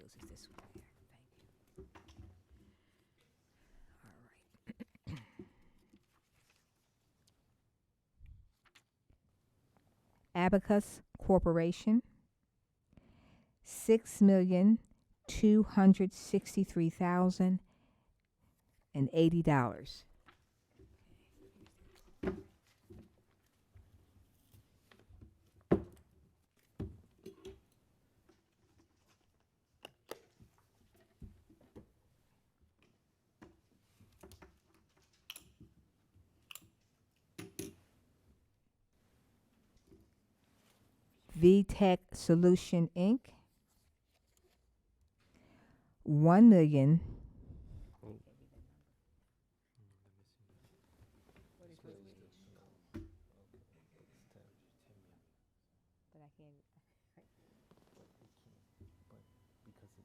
S2: those is this one here. Thank you. All right. Abacus Corporation, $6,263,080. VTech Solution Inc. 1,000,000. But I can't.
S4: Because there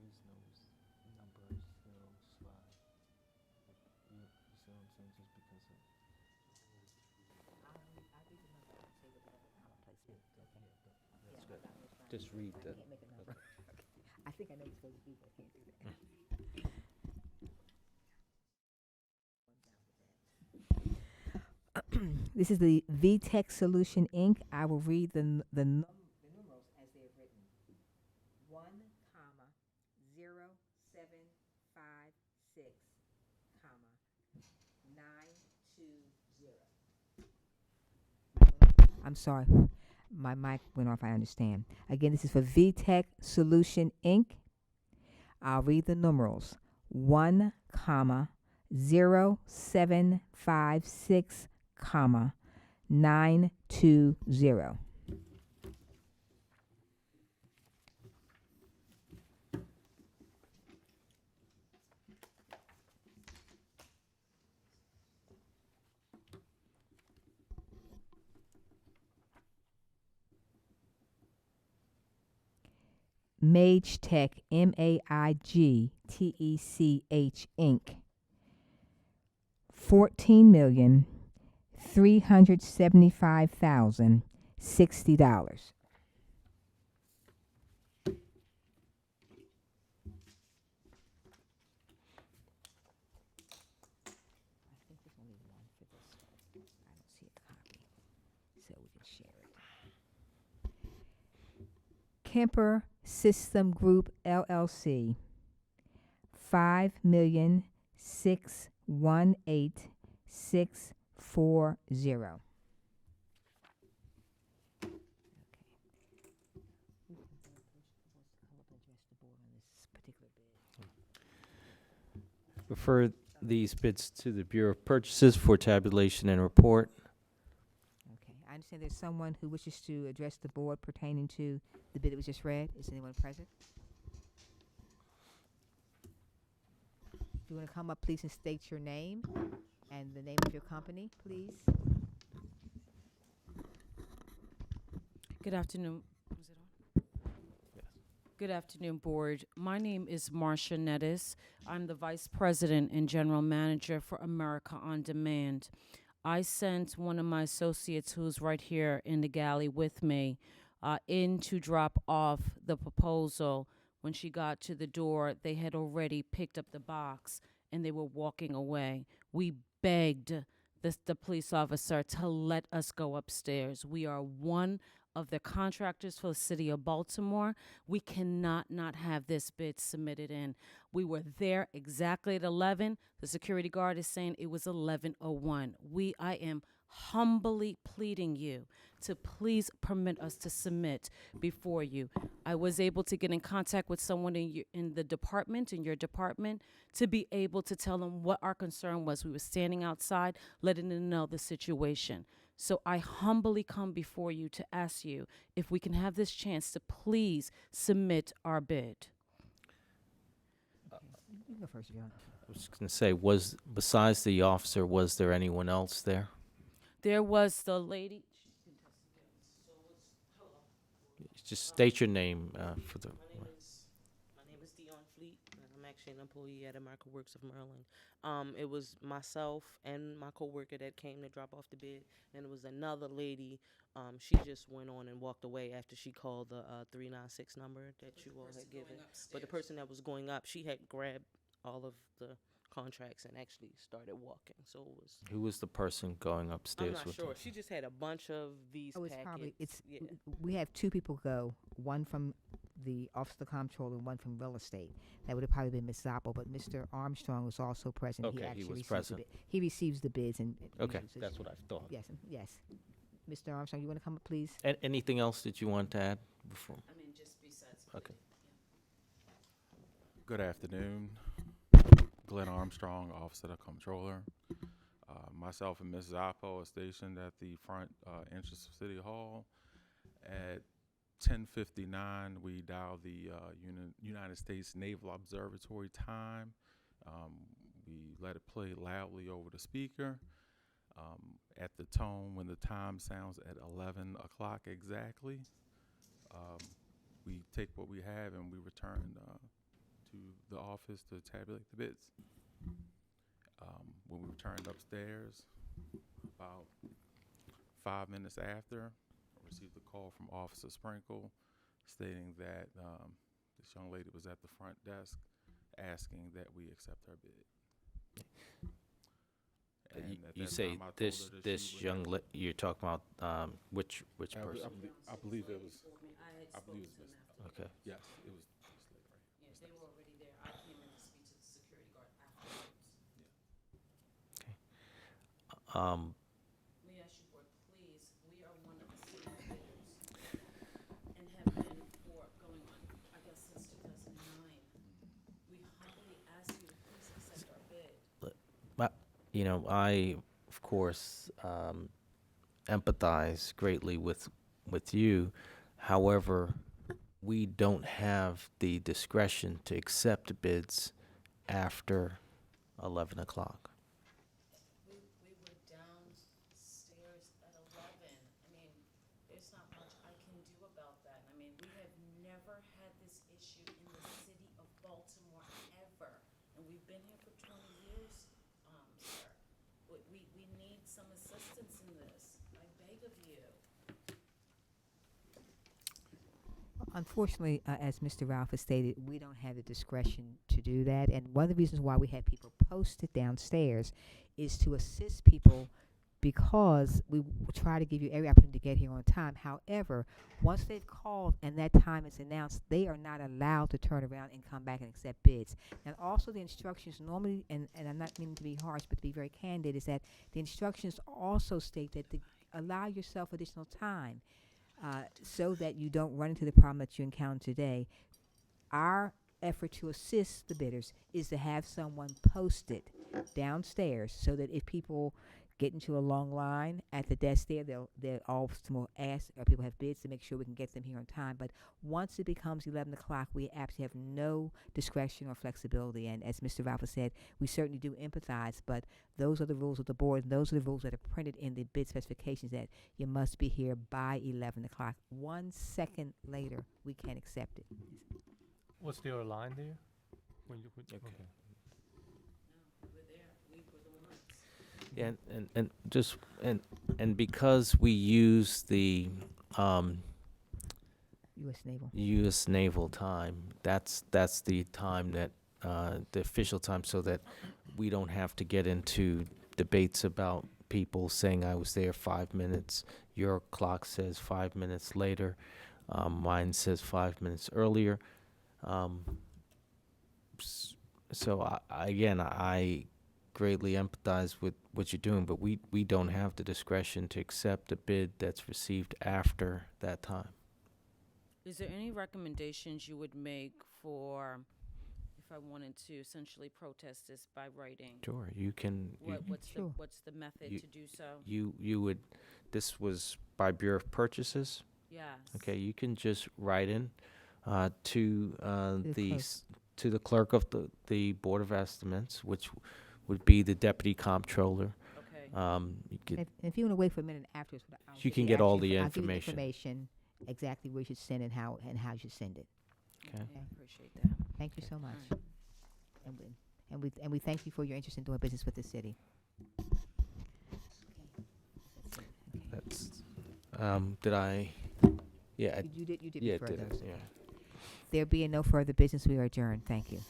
S4: is no number 05. You see what I'm saying? Just because of.
S2: I'll read the number and say what the number comma place is. Okay.
S4: That's
S2: Yeah,
S4: good.
S2: I'm just trying
S4: Just
S2: to-
S4: read
S2: I
S4: the.
S2: can't make a number. I think I know it's supposed to be, but I can't do that. This is the VTech Solution Inc. I will read the numerals as they are written. 1, 0, 7, 5, 6, 9, 2, 0. I'm sorry. My mic went off, I understand. Again, this is for VTech Solution Inc. I'll read the numerals. 1, 0, 7, 5, 6, 9, 2, 0. Mage Tech, MAIGTECH Inc. $14,375,060. I think there's only one for this one. I don't see a copy, so we can share it. Kemper System Group LLC, 5,618,640.
S4: Refer these bids to the Bureau of Purchases for tabulation and report.
S2: Okay, I understand there's someone who wishes to address the board pertaining to the bid that was just read. Is anyone present? If you want to come up, please, and state your name and the name of your company, please.
S5: Good afternoon. Is it on? Good afternoon, board. My name is Marcia Nettis. I'm the Vice President and General Manager for America on Demand. I sent one of my associates, who's right here in the galley with me, in to drop off the proposal. When she got to the door, they had already picked up the box and they were walking away. We begged the police officer to let us go upstairs. We are one of the contractors for the city of Baltimore. We cannot not have this bid submitted in. We were there exactly at 11. The security guard is saying it was 11:01. I am humbly pleading you to please permit us to submit before you. I was able to get in contact with someone in your department, to be able to tell them what our concern was. We were standing outside, letting them know the situation. So I humbly come before you to ask you if we can have this chance to please submit our bid.
S2: You go first, John.
S4: I was going to say, besides the officer, was there anyone else there?
S5: There was the lady.
S4: Just state your name for the.
S6: My name is Dion Fleet, and I'm construction employee at America Works of Maryland. It was myself and my coworker that came to drop off the bid, and it was another lady. She just went on and walked away after she called the 396 number that you all had given. But the person that was going up, she had grabbed all of the contracts and actually started walking. So it was.
S4: Who was the person going upstairs
S6: I'm not
S4: with
S6: sure.
S4: them?
S6: She just had a bunch of these
S2: Oh, it's
S6: packets.
S2: probably, it's,
S6: yeah.
S2: we have two people go, one from the Office of the Comptroller and one from real estate. That would have probably been Ms. Zappo, but Mr. Armstrong was also present.
S4: Okay, he
S2: actually
S4: was
S2: receives
S4: present.
S2: The bid. He receives the bids and.
S4: Okay,
S2: uses-
S4: that's what I thought.
S2: Yes, yes. Mr. Armstrong, you want to come up, please?
S4: Anything else that you want to add before?
S5: I mean, just besides.
S4: Okay.
S7: Good afternoon. Glenn Armstrong, Office of the Comptroller. Myself and Ms. Zappo are stationed at the front entrance of City Hall. At 10:59, we dialed the United States Naval Observatory time. We let it play loudly over the speaker. At the tone, when the time sounds at 11 o'clock exactly, we take what we have and we return to the office to tabulate the bids. When we returned upstairs, about 5 minutes after, I received a call from Officer Sprinkle stating that this young lady was at the front desk asking that we accept her bid. And at
S4: You
S7: that
S4: say
S7: time, I told
S4: this
S7: her that
S4: this
S7: she would
S4: young
S7: have-
S4: you're talking about which
S7: I
S4: person?
S7: I believe it was. I believe it was.
S4: Okay.
S7: Yes, it was. This lady right here.
S5: Yeah, they were already there. I came in to speak to the security guard afterwards. Let me ask you, board, please, we are one of the senior bidders and have been for going on, I guess, since 2009. We humbly ask you to please accept our bid.
S4: You know, I of course empathize greatly with you. However, we don't have the discretion to accept bids after 11 o'clock.
S5: We were downstairs at 11. I mean, there's not much I can do about that. I mean, we have never had this issue in the city of Baltimore ever. And we've been here for 20 years, sir. We need some assistance in this. I beg of you.
S2: Unfortunately, as Mr. Ralph has stated, we don't have the discretion to do that. And one of the reasons why we have people posted downstairs is to assist people because we try to give you every opportunity to get here on time. However, once they've called and that time is announced, they are not allowed to turn around and come back and accept bids. And also the instructions normally, and I'm not meaning to be harsh, but to be very candid, is that the instructions also state that to allow yourself additional time so that you don't run into the problem that you encountered today. Our effort to assist the bidders is to have someone posted downstairs so that if people get into a long line at the desk there, they'll also ask, or people have bids to make sure we can get them here on time. But once it becomes 11 o'clock, we absolutely have no discretion or flexibility. And as Mr. Valpa said, we certainly do empathize, but those are the rules of the board, and those are the rules that are printed in the bid specifications that you must be here by 11 o'clock. 1 second later, we can't accept it.
S8: Was there a line there? Okay.
S5: We were there. We were the ones.
S4: Yeah, and because we use the
S2: U.S. Naval.
S4: U.S. Naval time, that's the time that the official time, so that we don't have to get into debates about people saying I was there 5 minutes. Your clock says 5 minutes later. Mine says 5 minutes earlier. So I greatly empathize with what you're doing, but we don't have the discretion to accept a bid that's received after that time.
S5: Is there any recommendations you would make for if I wanted to essentially protest this by writing?
S4: Sure, you can.
S2: Sure.
S5: What's the method
S4: You-
S5: to do so?
S4: You would. This was by Bureau of Purchases.
S5: Yes.
S4: Okay, you can just write in to
S2: the
S4: the
S2: clerk.
S4: to the clerk of the Board of Estimates, which would be the deputy comptroller.
S5: Okay.
S4: You could,
S2: If you want to wait for a minute afterwards, I'll
S4: You
S2: give
S4: can get all
S2: actually
S4: the
S2: I'll give you
S4: information.
S2: information, exactly where you should send and how you should send it.
S4: okay.
S5: I appreciate that.
S2: Thank you so much.
S5: Alright.
S2: And we thank you for your interest in doing business with the city.
S4: That's, did I, yeah,
S2: You did
S4: yeah,
S2: refer
S4: did it,
S2: those.
S4: yeah.
S2: There being no further business, we are adjourned. Thank you.